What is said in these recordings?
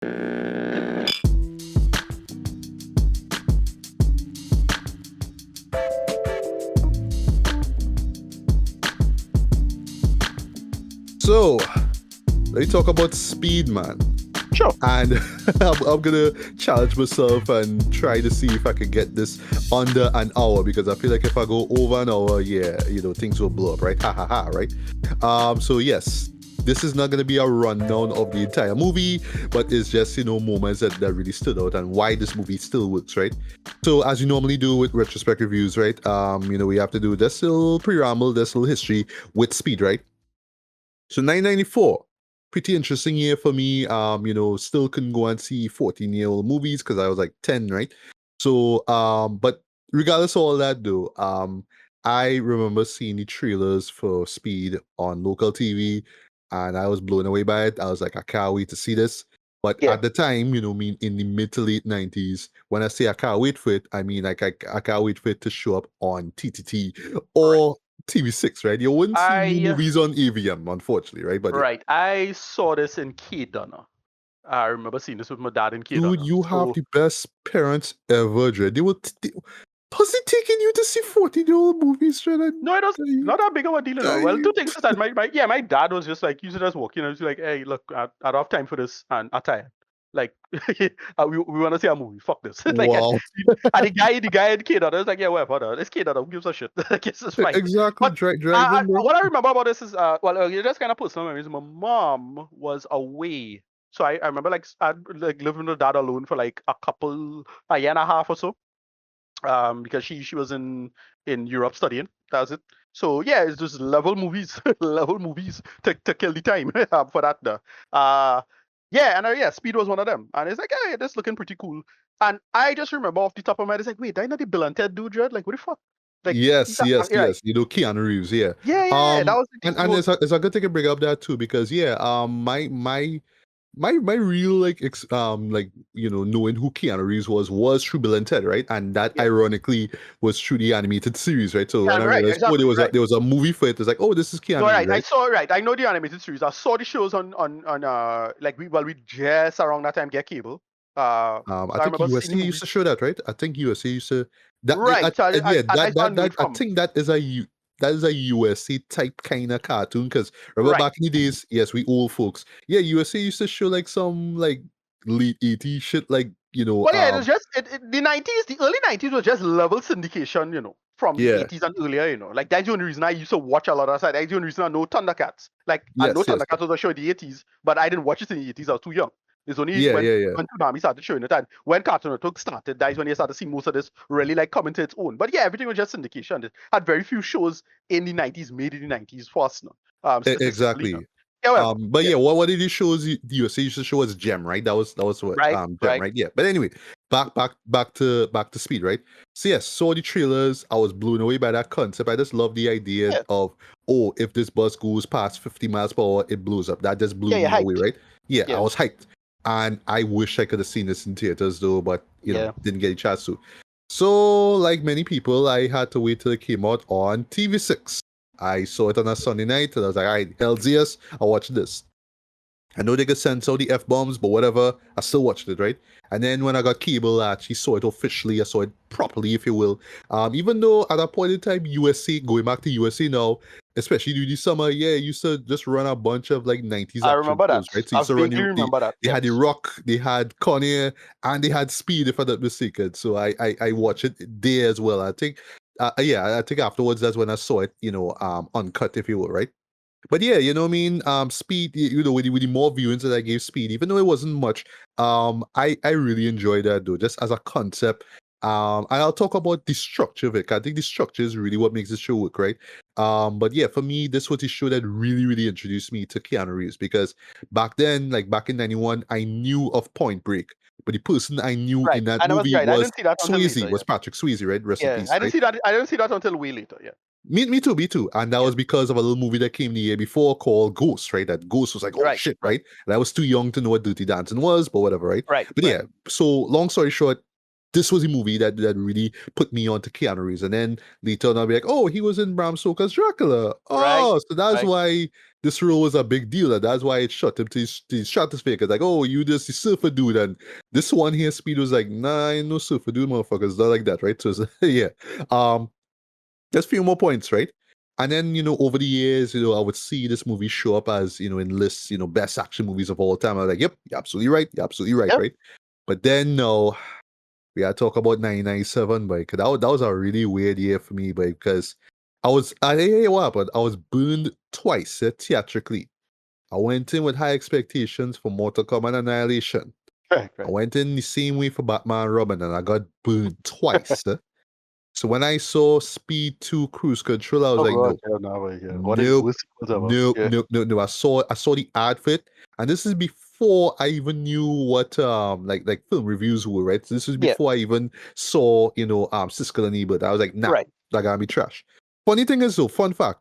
So, let me talk about speed, man. Sure. And I'm gonna challenge myself and try to see if I can get this under an hour, because I feel like if I go over an hour, things will blow up, right? Ha ha ha, right? So yes, this is not gonna be a rundown of the entire movie, but it's just moments that really stood out and why this movie still works, right? So as you normally do with retrospect reviews, right? We have to do this little preamble, this little history with speed, right? So 1994, pretty interesting year for me. Still couldn't go and see 14-year-old movies because I was like 10, right? So, but regardless of all that though, I remember seeing the trailers for Speed on local TV, and I was blown away by it. I was like, I can't wait to see this. But Yeah. at the time, in the mid to late 90s, when I say I can't wait for it, I mean like I can't wait for it to show up on TTT or TV6, right? You wouldn't see new movies on AVM, unfortunately, right? But Right. I saw this in K-Dunner. I remember seeing this with my dad in K-Dunner. dude, you have the best parents ever, Dre. Was he taking you to see 14-year-old movies, Dre? No, it was not that big of a deal, Well, two things is that my dad was just like, you should just walk in and was like, hey, look, I don't have time for this, and I'm tired. Like, we want to see a movie. Fuck this. Like, wow. and the guy in K-Dunner was like, yeah, whatever. It's K-Dunner. Who gives a shit? Like, it's just fine. Exactly, But driving, bro. what I remember about this is, it's just kind of personal memories. My mom was away. So I remember I'd living with dad alone for like a year and a half or so. Because she was in Europe studying. That was it. So yeah, it's just level movies to kill the time for that. Speed was one of them, and it's like, hey, this looking pretty cool. And I just remember off the top of my head, it's like, wait, I know the Bill and Ted dude, Dread? Like, what the fuck? Like, yes. Keanu Reeves, yeah. Yeah, that was the and it's a good thing to bring up that too, because my real knowing who Keanu Reeves was through Bill and Ted, right? And that ironically was through the animated series, right? So when I realized, there was a movie for it, it's like, oh, this is Keanu Reeves, right? I saw I know the animated series. I saw the shows on we just around that time get cable. I think USA used to show that, right? I think USA used to that. Right. I think that is a USA type kind of cartoon, because remember back in the days, yes, we old folks. Yeah, USA used to show like some like late 80s shit, like Well, yeah, it was just the 90s. The early 90s was just level syndication, from the 80s and earlier. Like that's the only reason I used to watch a lot of that. That's the only reason I know Thundercats. Like I know Thundercats was a show in the 80s, but I didn't watch it in the 80s. I was too young. It's only when Toonami started showing it, and when Cartoon Network started, that's when you started to see most of this really like come into its own. But yeah, everything was just syndication. It had very few shows in the 90s made in the 90s first. Exactly. Yeah, what did it show? The USA used to show us Gem, right? That was what Gem, right? Yeah. But anyway, back to Speed, right? So yes, saw the trailers. I was blown away by that concept. I just love the idea of, oh, if this bus goes past 50 miles per hour, it blows up. That just blew me away, right? Yeah, I was hyped. And I wish I could have seen this in theaters though, but didn't get a chance to. So, like many people, I had to wait till it came out on TV6. I saw it on a Sunday night, and I was like, all right, hell's yes, I'll watch this. I know they could censor the F-bombs, but whatever, I still watched it, right? And then when I got cable, I actually saw it officially, I saw it properly, if you will. Even though at that point in time, USA, going back to USA now, especially during the summer, used to just run a bunch of like 90s I remember shows, that. right? So I vaguely remember that. They had The Rock, they had Connie, and they had Speed, if I'm not mistaken. So I watched it there as well. I think afterwards that's when I saw it, uncut, if you will, right? But yeah, you know what I mean? Speed, with the more viewings that I gave Speed, even though it wasn't much, I really enjoyed that though, just as a concept. And I'll talk about the structure of it. I think the structure is really what makes the show work, right? But yeah, for me, this was the show that really, really introduced me to Keanu Reeves, because back then, like back in 91, I knew of Point Break. But the person I knew in that movie was Swayze, was Patrick Swayze, right? Rest in peace. I didn't see that until way later, yeah. Me too. And that was because of a little movie that came the year before called Ghost, right? That Ghost was like, oh shit, right? And I was too young to know what Dirty Dancing was, but whatever, right? But yeah, so long story short, this was a movie that really put me onto Keanu Reeves. And then later on, I'll be like, oh, he was in Bram Stoker's Dracula. Oh, so that's why this role was a big deal, and that's why it shot him to his stratosphere. Cause like, oh, you just the surfer dude, and this one here, Speed was like, nah, I ain't no surfer dude, motherfuckers, not like that, right? So yeah, just a few more points, right? And then over the years, I would see this movie show up as in lists, best action movies of all time. I was like, yep, you're absolutely right, Yep. right? But then no, we gotta talk about 1997, but that was a really weird year for me, but because I didn't know what happened. I was burned twice theatrically. I went in with high expectations for Mortal Kombat Annihilation. Right. I went in the same way for Batman Robin, and I got burned twice. So when I saw Speed 2 Cruise Control, I was like, God, What is nope, worst nope, ever? no. I saw the ad for it, and this is before I even knew what like film reviews were, right? So this was Yeah. before I even saw Siskel and Ebert. I was like, nah, Right. that gotta be trash. Funny thing is though, fun fact,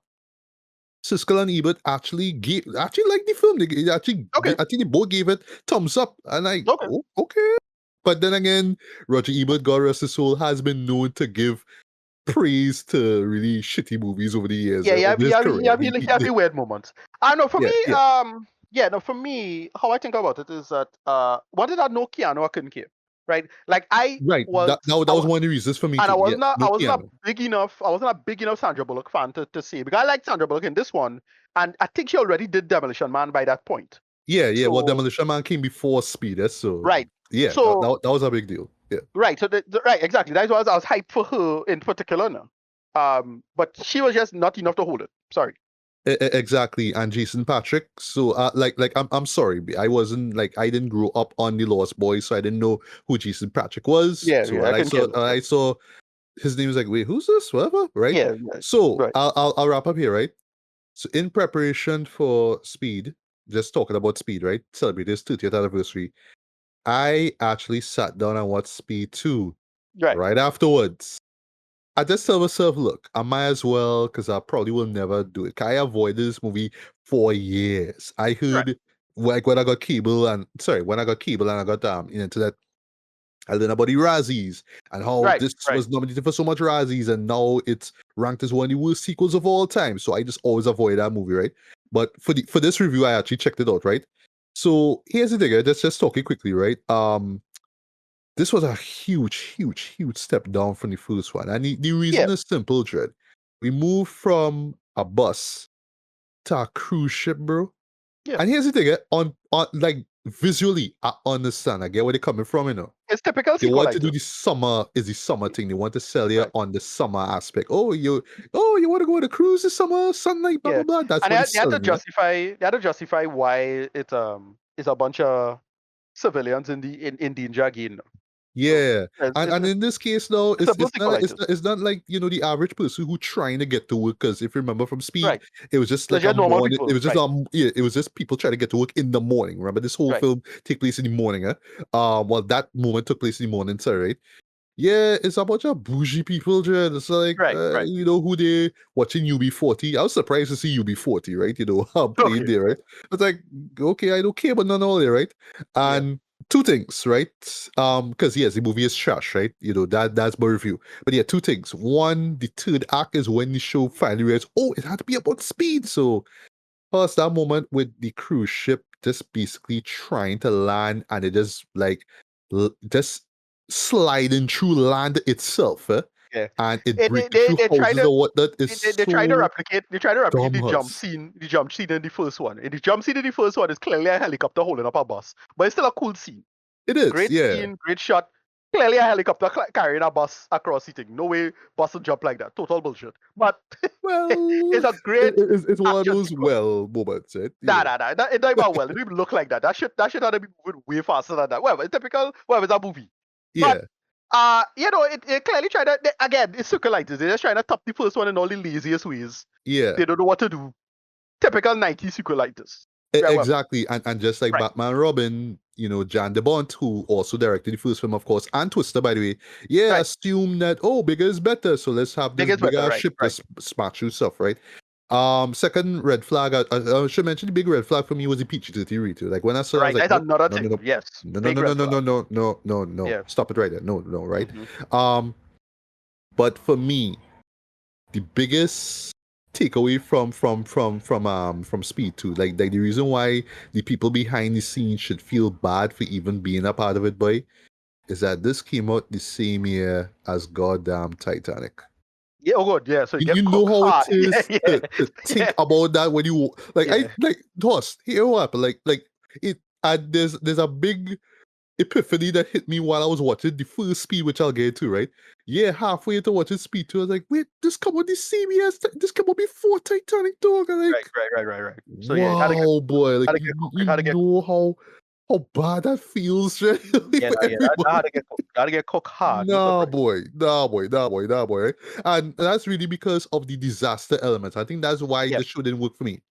Siskel and Ebert actually liked the film. Okay. I think they both gave it thumbs up, and Okay. oh, okay. But then again, Roger Ebert, God rest his soul, has been known to give praise to really shitty movies over the years Yeah, over his career. he have the weird moments. I know for Yeah, me, yeah. for me, how I think about it is that what did I know Keanu I couldn't care, right? Like I Right. was, That was one of the reasons for me and too. Yes, no I wasn't a piano. big enough Sandra Bullock fan to say, because I like Sandra Bullock in this one, and I think she already did Demolition Man by that point. Yeah. Well, So Demolition Man came before Speed, so right, yeah, so that was a big deal. Yeah. right, so right, exactly. That's why I was hyped for her in particular now. But she was just not enough to hold it. Sorry. Exactly, and Jason Patrick. So, I'm sorry, I wasn't I didn't grow up on the Lost Boys, so I didn't know who Jason Patrick was. Yeah, So, I can care. I saw his name was like, wait, who's this? Whatever, right? Yeah, So, right, I'll wrap up here, right? So, in preparation for Speed, just talking about Speed, right? Celebrate his 30th anniversary. I actually sat down and watched Speed 2 right, right afterwards. I just tell myself, look, I might as well, because I probably will never do it. I avoided this movie for years. I right, heard when I got cable and I got internet, I learned about the Razzies and how right, this right. was nominated for so much Razzies, and now it's ranked as one of the worst sequels of all time. So I just always avoid that movie, right? But for this review, I actually checked it out, right? So here's the thing, just talking quickly, right? This was a huge step down from the first one. And the Yeah, reason is simple, Dread. We moved from a bus to a cruise ship, bro. yeah. And here's the thing, on like visually, I understand. I get where they're coming from, It's typical They want to do sequelitis. the summer thing. They want to sell you Right. on the summer aspect. You want to go on a cruise this summer, sunlight, blah Yeah, blah blah. That's and what they're they had to selling you. justify why it's a bunch of civilians in danger again. So Yeah, and in this case now, it's a both sequelitis. it's not like the average person who trying to get to work. Because if you remember from Speed, Right. it was just They're like a just normal morning. It people. was just Right. it was just people trying to get to work in the morning. Remember, this whole Right. film take place in the morning. Well, that moment took place in the morning. Sorry, right? Yeah, it's a bunch of bougie people, Jen. It's like, Right. Right. who they watching UB40. I was surprised to see UB40, right? Played Okay. there, right? It's like, okay, I don't care, but none all there, right? Yeah. And two things, right? Because yes, the movie is trash, right? That's my review. But yeah, two things. One, the third act is when the show finally realized, oh, it had to be about speed. So first, that moment with the cruise ship just basically trying to land, and it just just sliding through land itself, Yeah. and it They breaking through try houses to or whatnot is they try to so replicate dumbass. the jump scene in the first one. In the jump scene in the first one is clearly a helicopter holding up a bus, but it's still a cool scene. It is, Great yeah. scene, great shot. Clearly a helicopter carrying a bus across the thing. No way bus will jump like that. Total bullshit. But Well, it's a great it's one of action those sequence. moments, right? Nah. It don't even well. It don't even look like that. That shit had to be moving way faster than that. Well, it's typical. Well, it's a movie. But Yeah, it clearly tried to again. It's circulitis. They're just trying to top the first one in all the laziest ways. yeah. They don't know what to do. Typical 90s sequelitis. Yeah, well, Exactly, and just like right. Batman Robin, Jan de Bont, who also directed the first film, of course, and Twister, by the way, yeah, Right. assume that bigger is better, so let's have this Biggest better, bigger right, ship, right. this smash through stuff, right? Second red flag, I should mention the big red flag for me was the PG-13 rating. Like when I saw, it, I was Right. like, That's nope, another no, no, thing. no, Yes. no, no, Big no, no, red no, flag. no, Yeah. stop it right there, no, right? Mm-hmm. But for me, the biggest takeaway from Speed 2. Like the reason why the people behind the scenes should feel bad for even being a part of it, boy, is that this came out the same year as goddamn Titanic. Yeah, oh god, yeah. So you get You know cooked how it hard. Yeah, is yeah, to think yeah, about that when you like I yeah. like Toss, here what happened? Like it there's a big epiphany that hit me while I was watching the first Speed, which I'll get to, right? Yeah, halfway into watching Speed 2, I was like, wait, this come on the same year this come on before Titanic, dog. I'm Right, like, right. So yeah, you wow, boy, like had to get cooked. You you had to get know how bad that feels, genuinely, yeah, for nah, yeah. That had everybody. to get cooked. Got to get cooked hard. You cook Nah, right. boy, nah, boy, right? And that's really because of the disaster elements. I think that's why Yeah, the show didn't work for me.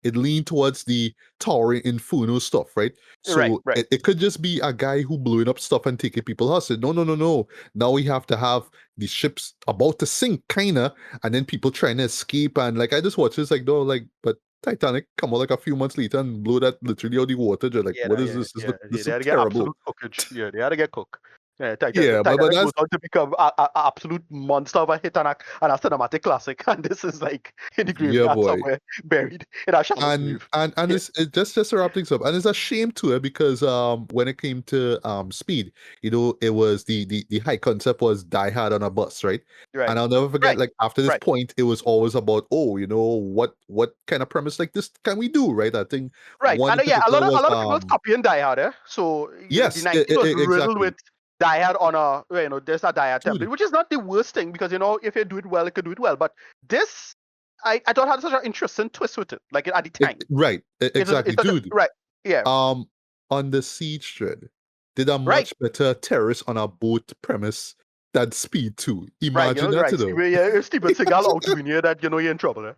It leaned towards the towering inferno stuff, right? right, So right. it could just be a guy who blowing up stuff and taking people hostage. No. Now we have to have the ships about to sink, kinda, and then people trying to escape. And like I just watched this, like, no, like, but Titanic come out like a few months later and blow that literally out the water. Just like, Yeah, what nah, is yeah, this? yeah, yeah. This They had looks to get terrible. absolute cookage. Yeah, they had to get cooked. Yeah, Yeah, but Titanic that's goes on to become a absolute monster of a hit and a cinematic classic, and this is like in the yeah, graveyard boy. somewhere, buried in a shallow grave. And Yeah, it's just to wrap things up, and it's a shame to it because when it came to Speed, it was the high concept was Die Hard on a bus, right? right, And I'll never forget, right, like after this right, point, it was always about, oh, what kind of premise like this can we do, right? I think right. one And in yeah, particular a was lot of people was copying Die Hard. So the yes, 90s was riddled exactly, with Die Hard on a there's a Die Hard template, dude, which is not the worst thing because if you do it well, it could do it well. But this I thought had such an interesting twist with it, like at the time. right, exactly, It's such a dude. right, yeah, Um, on the Siege thread, did a right. much better terrorist on a boat premise than Speed 2. Right, Imagine that, right. Steven, yeah, if Steven Seagal outdoing you, that you're in trouble. Eh?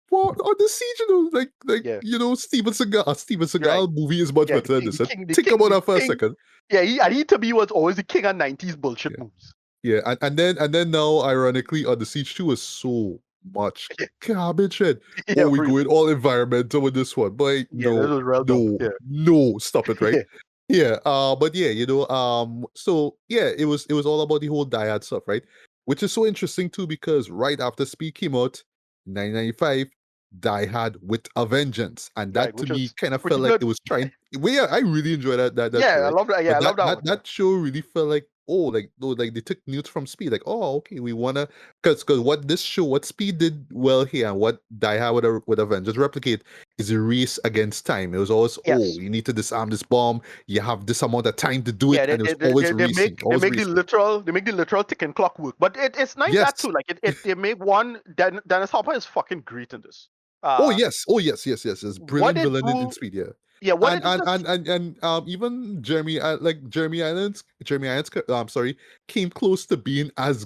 well, on the Siege, Yeah, Steven right. Seagal movie is much Yeah, better than this. the Think king, about the that for a king. second. Yeah, and he to me was always the king of 90s bullshit Yeah, moves. yeah, and then now, ironically, on the Siege 2 is so much garbage. And Yeah, oh, we for real. going all environmental with this one, but Yeah, that was real dumb. Yeah, stop it, right? Yeah, but yeah, so yeah, it was all about the whole dyad stuff, right? Which is so interesting too, because right after Speed came out, 1995, Die Hard with a Vengeance, and right. that to Which me was kind of felt pretty like good. it was trying. Well, yeah, I really enjoyed that show, Yeah, I right? love that. Yeah, I But love that that that one. Yeah, that show really felt like, oh, like no, like they took notes from Speed, like, oh, okay, we wanna, because what Speed did well here, and what Die Hard with a Vengeance replicate is a race against time. It was always, oh, yes. you need to disarm this bomb. You have this amount of time to do it, Yeah, and it was always racing, they always make the racing. literal ticking clock work. But it's nice that Yes. too. Like they make one. Dennis Hopper is fucking great in this. Oh Uh, yes. Oh yes. It's what brilliant they villain in do. Speed, yeah. Yeah, what they And do and just and and, and even Jeremy Irons, I'm sorry, came close to being as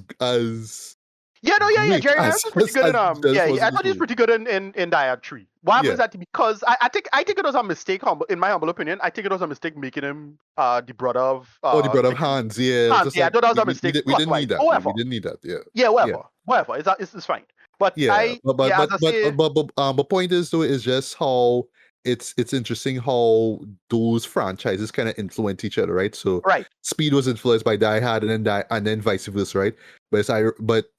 yeah, no, yeah. great Jerry Irons as was pretty good in Dennis yeah, was yeah, in I this thought he was movie. pretty good in Diad 3. What happens Yeah. that because I think it was a mistake, in my humble opinion. I think it was a mistake making him the brother of Oh, the brother of Lincoln. Hans. Yeah, it was Hans, just yeah, I like thought that was a we mistake didn't plot-wise. need that. We However, didn't need that. Yeah. yeah, Yeah. whatever. It's fine. But Yeah, as I say, but point is though is just how it's interesting how those franchises kind of influence each other, right? So right. Speed was influenced by Die Hard, and then vice versa, right?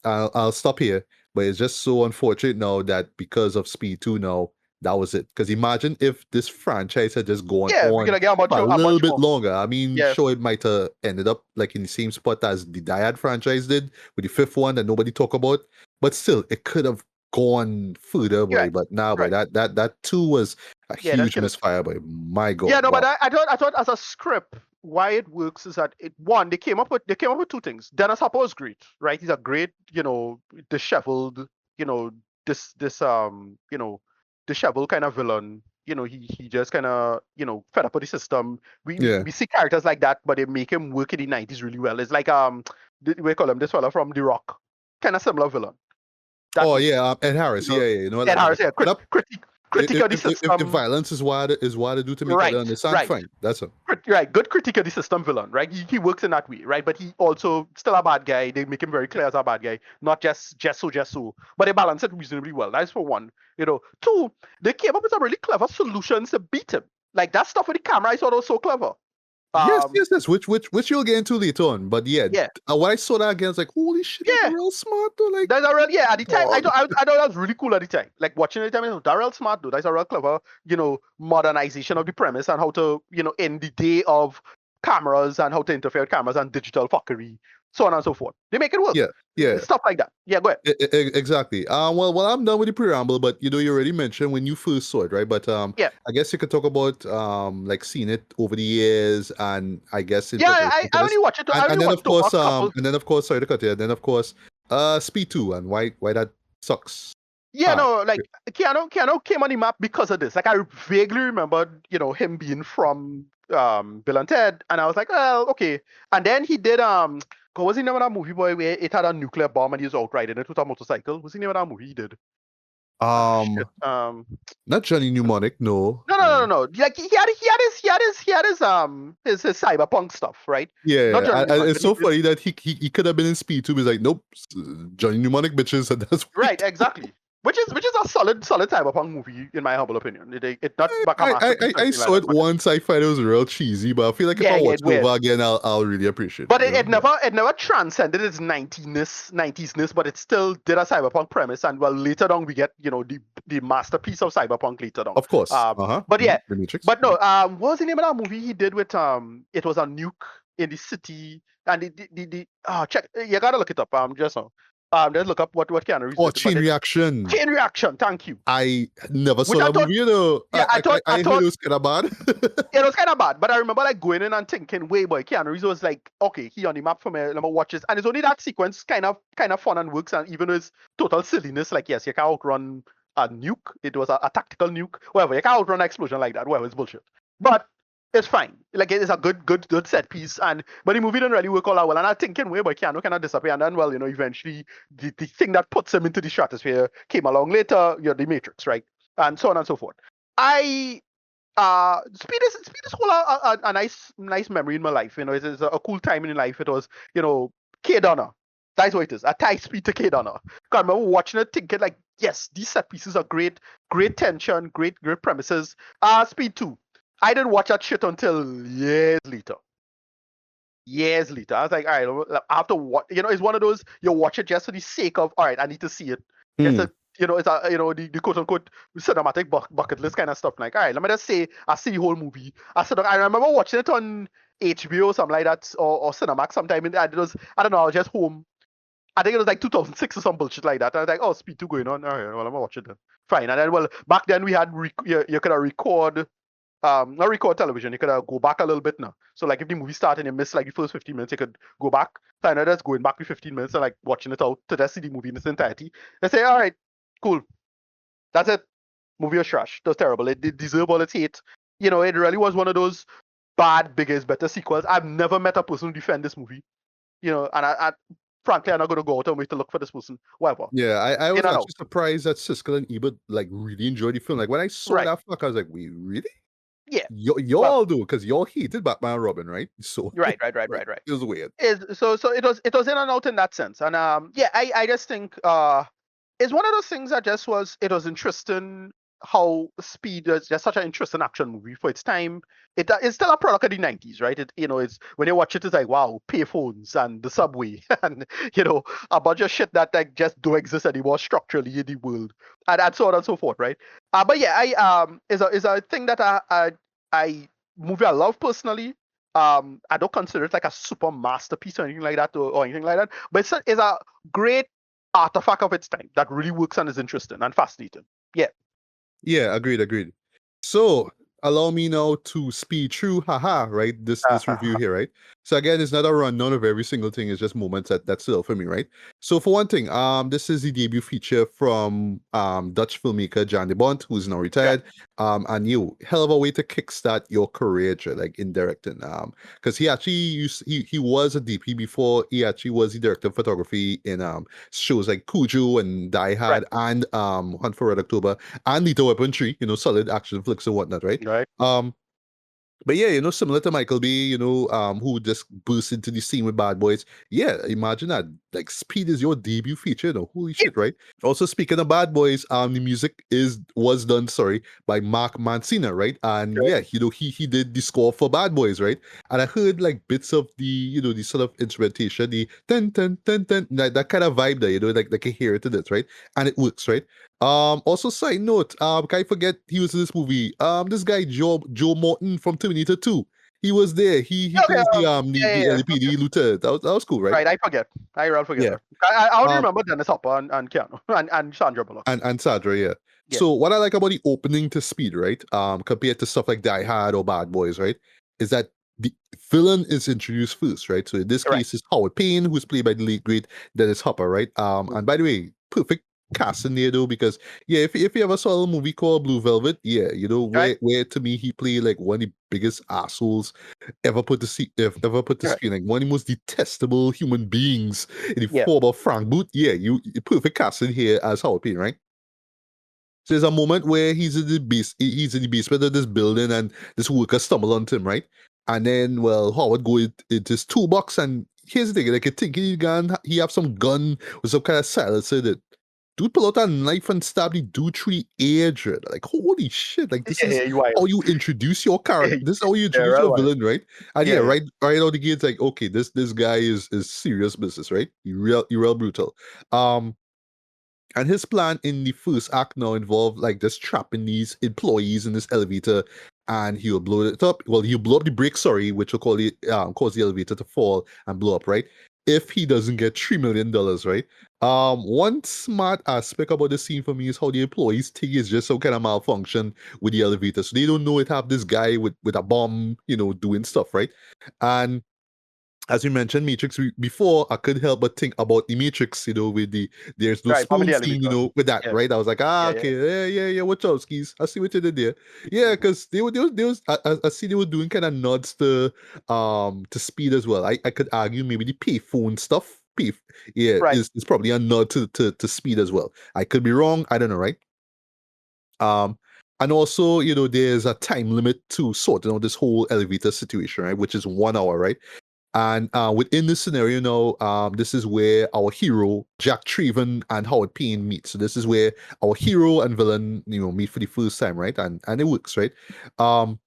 I'll stop here. But it's just so unfortunate now that because of Speed 2 now, that was it. Because imagine if this franchise had just gone Yeah, we're on gonna get for a a little bunch bit more. longer. I mean, Yeah. sure, it might have ended up like in the same spot as the Die Hard franchise did with the fifth one that nobody talk about. But still, it could have gone further, You're boy. right. But nah, boy, Right. that too was a Yeah, that huge should have. misfire, boy. My Yeah, God, no, but wow. I thought as a script, why it works is that they came up with two things. Dennis Hopper is great, right? He's a great, disheveled, you know, disheveled kind of villain. He just kind of, fed up with the system. Yeah. We see characters like that, but they make him work in the 90s really well. It's like we call him this fella from The Rock, kind of similar villain that Oh way. yeah, Ed Harris. Yeah, yeah. Ed Harris, yeah, Fed up. critique of the If system. violence is what I do to make other Right, understand, right. fine. That's it. Right, good critique of the system villain, right? He works in that way, right? But he also still a bad guy. They make him very clear as a bad guy, not just so. But they balance it reasonably well. That's for one. Two, they came up with some really clever solutions to beat him. Like that stuff with the camera, I thought was so clever. Yes. Which you'll get into later on. But yeah, when I saw that again, I was like, holy shit, that's real smart though. Like, that's a real, at the time, I thought that was really cool at the time. Like watching it, I mean, that's real smart though. That's a real clever, modernization of the premise and how to, in the day of cameras and how to interfere with cameras and digital fuckery, so on and so forth. They make it work. Yeah. Stuff like that. Yeah, go ahead. Exactly. Well, I'm done with the preamble, but you already mentioned when you first saw it, right? But I guess you could talk about like seeing it over the years, and I guess I only watch it. And then of course, sorry to cut you. And then of course, Speed 2 and why that sucks. Yeah, no, like Keanu came on the map because of this. Like I vaguely remembered, him being from Bill and Ted, and I was like, well, okay. And then he did what was the name of that movie, boy, where it had a nuclear bomb and he was out riding it with a motorcycle? What's the name of that movie he did? Not Johnny Mnemonic, no. No. Like he had his cyberpunk stuff, right? Yeah, it's so funny that he could have been in Speed 2, but he's like, nope, Johnny Mnemonic bitches, and that's right, exactly. Which is a solid cyberpunk movie in my humble opinion. It not I saw it once. I find it was real cheesy, but I feel like if I watch it over again, I'll really appreciate it. But it never transcended its 90s-ness, but it still did a cyberpunk premise. And well, later on we get the masterpiece of cyberpunk later on. Of course. But yeah, but no. What was the name of that movie he did with it was a nuke in the city and check, you gotta look it up. Just now. Let's look up what Keanu Reeves did. Chain Reaction. Chain Reaction, thank you. I never saw that movie, Yeah, I thought it was kind of bad. It was kind of bad, but I remember like going in and thinking, wait, boy, Keanu Reeves was like, okay, he on the map for me, let me watch this. And it's only that sequence kind of fun and works, and even with total silliness, like, yes, you can outrun a nuke. It was a tactical nuke. Whatever, you can outrun an explosion like that. Whatever, it's bullshit. But it's fine. Like it's a good set piece, but the movie didn't really work all that well. And I'm thinking, wait, but Keanu cannot disappear. And then, well, eventually the thing that puts him into the stratosphere came along later. The Matrix, right, and so on and so forth. Speed is whole a nice memory in my life. It's a cool time in life. It was K Donner. That's what it is. A tie speed to K Donner. I remember watching it, thinking like, yes, these set pieces are great tension, great premises. Speed 2. I didn't watch that shit until years later. I was like, all right, I have to watch. It's one of those you watch it just for the sake of, all right, I need to see it. It's the quote unquote cinematic bucket list kind of stuff. Like, all right, let me just say I see the whole movie. I remember watching it on HBO or something like that, or Cinemax sometime. I was just home. I think it was like 2006 or some bullshit like that. I was like, oh, Speed 2 going on. All right, well, I'm gonna watch it then. Fine. And then, well, back then we had you could record. Not record television, you could go back a little bit now. So like if the movie started and you missed like the first 15 minutes, you could go back. So I know that's going back to 15 minutes and like watching it out to just see the movie in its entirety. They say, all right, cool. That's it. Movie was trash. It was terrible. It deserved all its hate. It really was one of those bad, biggest, better sequels. I've never met a person who defend this movie. And I frankly, I'm not going to go out and wait to look for this person. Whatever. Yeah, I was actually surprised that Siskel and Ebert like really enjoyed the film. Like when I saw that fuck, I was like, wait, really? Yeah, y'all do because y'all hated Batman and Robin, right? So right. It was weird. So it was in and out in that sense, and I just think it's one of those things that just was interesting how Speed is just such an interesting action movie for its time. It's still a product of the 90s, right? It's when you watch it, it's like wow, payphones and the subway and a bunch of shit that like just don't exist anymore structurally in the world and so on and so forth, right? But yeah, is a thing that I movie I love personally. I don't consider it like a super masterpiece or anything like that or anything like that, but it's a great artifact of its time that really works and is interesting and fascinating. Yeah, agreed. So allow me now to speed through, right? This review here, right? So again, it's not a rundown of every single thing. It's just moments that stood out for me, right? So for one thing, this is the debut feature from Dutch filmmaker Jan de Bont, who's now retired. And hell of a way to kickstart your career, like in directing. Because he actually he was a DP before. He actually was the director of photography in shows like Cujo and Die Hard and Hunt for Red October and Lethal Weapon 3, solid action flicks and whatnot, right? Right. But yeah, similar to Michael Bay, who just burst into the scene with Bad Boys. Yeah, imagine that. Like, Speed is your debut feature, holy Yeah. shit, right? Also, speaking of Bad Boys, the music was done, sorry, by Mark Mancina, right? And Right. yeah, he did the score for Bad Boys, right? And I heard like bits of the sort of instrumentation, the ten ten ten ten, that kind of vibe there, like I can hear it in it, right? And it works, right? Also side note, can I forget he was in this movie? This guy Joe Morton from Terminator 2. He was there. He Okay. plays the Yeah. the Yeah. Okay. LAPD lieutenant. That was cool, right? Right. I forget. I will forget Yeah. that. I only Um remember Dennis Hopper and Keanu and Sandra Bullock. and Sadra, yeah. Yeah. So what I like about the opening to Speed, right? Compared to stuff like Die Hard or Bad Boys, right? Is that the villain is introduced first, right? So in this Right. case, it's Howard Payne, who's played by the late great Dennis Hopper, right? And by the way, perfect casting there though, because yeah, if you ever saw a movie called Blue Velvet, yeah, Right. where to me he played like one of the biggest assholes ever put to Right. screen, like one of the most detestable human beings in the Yeah. form of Frank Booth. Yeah, you perfect casting here as Howard Payne, right? So there's a moment where he's in the basement of this building and this worker stumble onto him, right? And then, well, Howard go into his toolbox and here's the thing, like, you think he have some gun with some kind of silencer that dude pull out a knife and stab the dude through the ear, dread. Like, holy shit, like, this is Yeah. You wild. how you introduce your character. This is how you Yeah. introduce Real your wild. villain, right? And Yeah. yeah, Yeah. right out the gate, like, okay, this guy is serious business, right? He real brutal. Um, and his plan in the first act now involved like just trapping these employees in this elevator, and he'll blow it up. Well, he'll blow up the brake, sorry, which will cause the elevator to fall and blow up, right? If he doesn't get $3 million, right? One smart aspect about the scene for me is how the employees think it's just some kind of malfunction with the elevator, so they don't know it have this guy with a bomb, doing stuff, right? And as you mentioned Matrix before, I couldn't help but think about the Matrix, with there's no Right. Bomb in spoon the scene, elevator. with that, Yeah. right? I was like, Yeah. Yeah. okay, yeah, Wachowskis. I see what you did there. Yeah, Mhm. because I see they were doing kind of nods to Speed as well. I could argue maybe the payphone stuff, yeah, Right. is probably a nod to Speed as well. I could be wrong. I don't know, right? Um, and also, there's a time limit to sorting out this whole elevator situation, right? Which is 1 hour, right? And within this scenario now, this is where our hero, Jack Treven and Howard Payne meet. So this is where our hero and villain, meet for the first time, right? And it works, right? Um,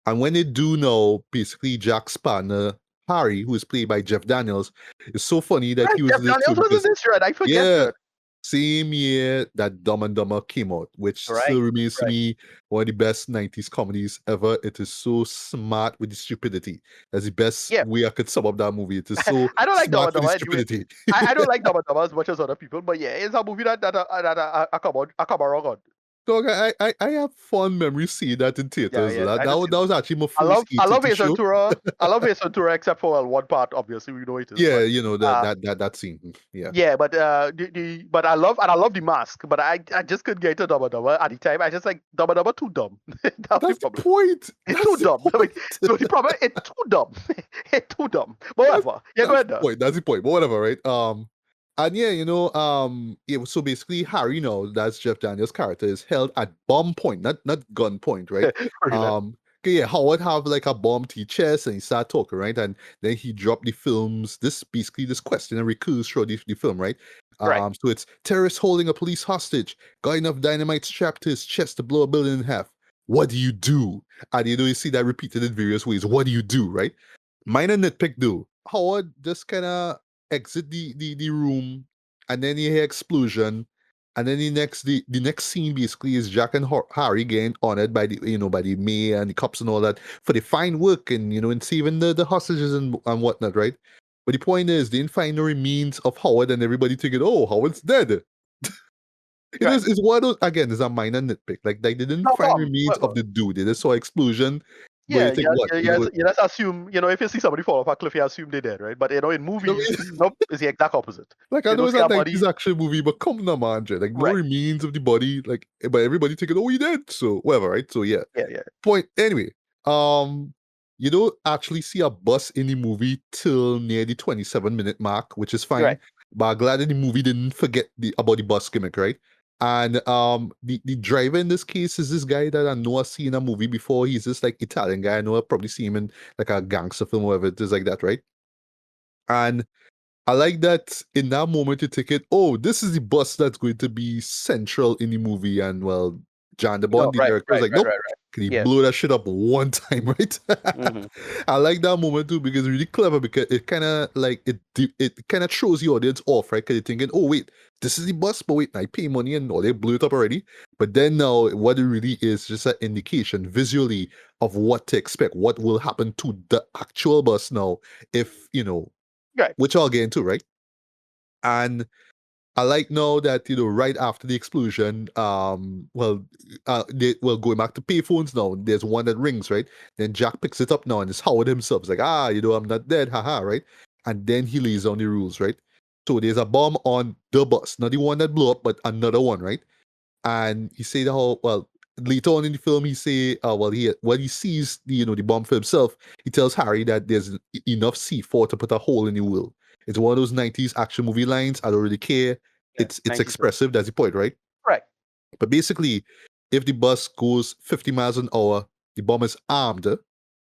and when they do know, basically Jack's partner, Harry, who is played by Jeff Daniels, is so funny that Right. he was Jeff in this too Daniels was in because this, right? I forget yeah, that. same year that Dumb and Dumber came out, which Right. still remains to Right. me one of the best 90s comedies ever. It is so smart with the stupidity. That's the best Yeah. way I could sum up that movie. It is so I don't like Dama smart with the Dama anyway. stupidity. I don't like Dama Dama as much as other people, but yeah, it's a movie that I come around on. Dog, I have fond memories seeing that in Yeah, theaters. yeah. That, I that, just was, seen that it. was actually my I first love I love AT&T Ace show. Ventura. I love Ace Ventura except for one part, obviously we know it is. Yeah, But that uh that scene. Yeah. yeah, but but I love the mask, but I just couldn't get to Dama Dama at the time. I just like Dama Dama too dumb. That's the That's the problem. point. It's too That's the dumb. I mean, point. so the problem, it's too dumb. It's too dumb. But That's whatever. Yeah, go that's ahead the now. point. That's the point. But whatever, right? And yeah, yeah. So basically, Harry, that's Jeff Daniels' character, is held at bomb point, not gun point, right? For real. Okay, yeah, Howard have like a bomb to his chest, and he start talking, right? And then he dropped the films. This question and recurs through the film, right? Right. So it's terrorist holding a police hostage, got enough dynamite strapped to his chest to blow a building in half. What do you do? And you see that repeated in various ways. What do you do, right? Minor nitpick though. Howard just kind of exit the room, and then you hear explosion, and then the next scene basically is Jack and Harry getting honored by the mayor and the cops and all that for the fine work and and saving the hostages and whatnot, right? But the point is, they didn't find no remains of Howard, and everybody thinking, oh, Howard's dead. It Right. is it's one of those, again, it's a minor nitpick. Like they didn't No find problem. remains of Whatever. the dude. They just saw explosion, but you Yeah, think yeah, what? yeah, yes, you just assume, if you see somebody fall off a cliff, you assume they're dead, right? But in I movies, mean, nope, it's the exact opposite. like I You know don't it's see a a 90s body. action movie, but come on, man, Jay. Like no Right. remains of the body, like but everybody thinking, oh, he dead. So whatever, right? So yeah. Yeah, yeah. Point anyway. Um, you don't actually see a bus in the movie till near the 27-minute mark, which is Right. fine. But I'm glad that the movie didn't forget about the bus gimmick, right? And the driver in this case is this guy that I know I've seen in a movie before. He's this like Italian guy. I know I've probably seen him in like a gangster film or whatever it is like that, right? And I like that in that moment you take it, oh, this is the bus that's going to be central in the movie. And well, John the Bond, the director, was like, nope, can you blow that shit up one time, right? I like that moment too because it's really clever because it kind of like it kind of throws the audience off, right? Because you're thinking, oh wait, this is the bus, but wait, I pay money and they blew it up already. But then now what it really is just an indication visually of what to expect, what will happen to the actual bus now if, which I'll get into, right? And I like now that, right after the explosion, going back to payphones now, there's one that rings, right? Then Jack picks it up now and it's Howard himself. It's like, I'm not dead, haha, right? And then he lays down the rules, right? So there's a bomb on the bus, not the one that blew up, but another one, right? And he said later on in the film, he say, when he sees the bomb for himself, he tells Harry that there's enough C4 to put a hole in the wheel. It's one of those 90s action movie lines. I don't really care. Yeah, it's expressive. That's the point, right? Right. But basically, if the bus goes 50 miles an hour, the bomb is armed. But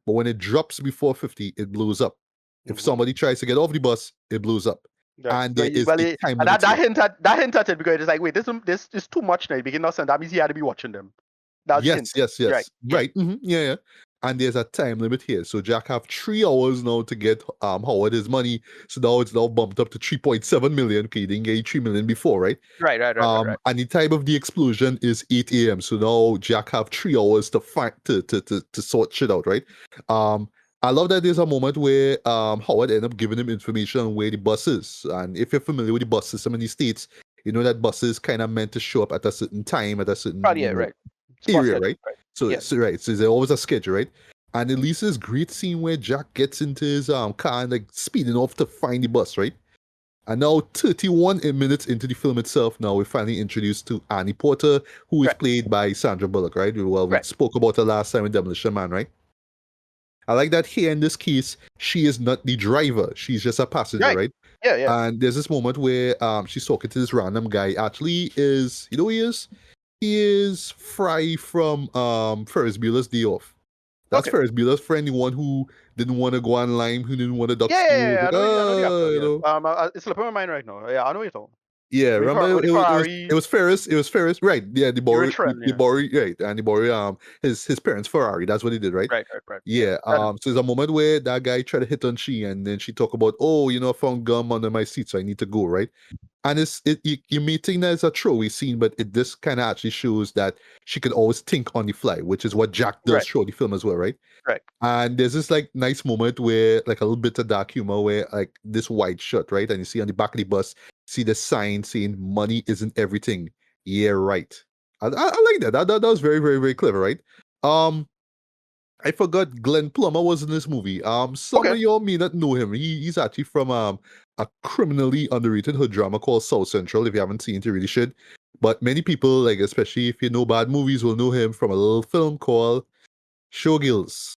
when it drops before 50, it blows up. If somebody tries to get off the bus, it blows up. Yeah. And there is a time limit. That hint at it because it's like, wait, this is too much now. Beginning of that means he had to be watching them. Yes. Right. Mm-hmm. Yeah. And there's a time limit here. So Jack have 3 hours now to get Howard his money. So now it's now bumped up to 3.7 million. Okay, you didn't get 3 million before, right? Right. And the time of the explosion is 8 a.m. So now Jack have 3 hours to find to sort shit out, right? I love that there's a moment where Howard ended up giving him information on where the bus is. And if you're familiar with the bus system in the States, you know that buses kind of meant to show up at a certain time, at a certain right. area, right? So there's always a schedule, right? And at least this great scene where Jack gets into his car and like speeding off to find the bus, right? And now 31 minutes into the film itself, now we're finally introduced to Annie Porter, who is played by Sandra Bullock, right? Well, we spoke about her last time in Demolition Man, right? I like that here in this case, she is not the driver. She's just a passenger, right? Yeah. And there's this moment where she's talking to this random guy. Actually is, who he is? He is Fry from Ferris Bueller's Day Off. That's Ferris Bueller's for anyone who didn't want to go online, who didn't want to duck school. I know it's slipping my mind right now. Yeah, I know you're talking. Yeah, remember it was Ferris. It was Ferris, right? Yeah, the Bory, right? And the Bory, his parents' Ferrari. That's what he did, right? Right. Yeah. So there's a moment where that guy tried to hit on she, and then she talk about, I found gum under my seat, so I need to go, right? And you may think that it's a throwaway scene, but this kind of actually shows that she could always think on the fly, which is what Jack does through the film as well, right? Right. And there's this like nice moment where like a little bit of dark humor where like this white shirt, right? And you see on the back of the bus, see the sign saying money isn't everything. Yeah, right. I like that. That was very, very, very clever, right? I forgot Glenn Plummer was in this movie. Some of y'all may not know him. He's actually from a criminally underrated hood drama called South Central. If you haven't seen it, you really should. But many people, like especially if you know bad movies, will know him from a little film called Showgirls.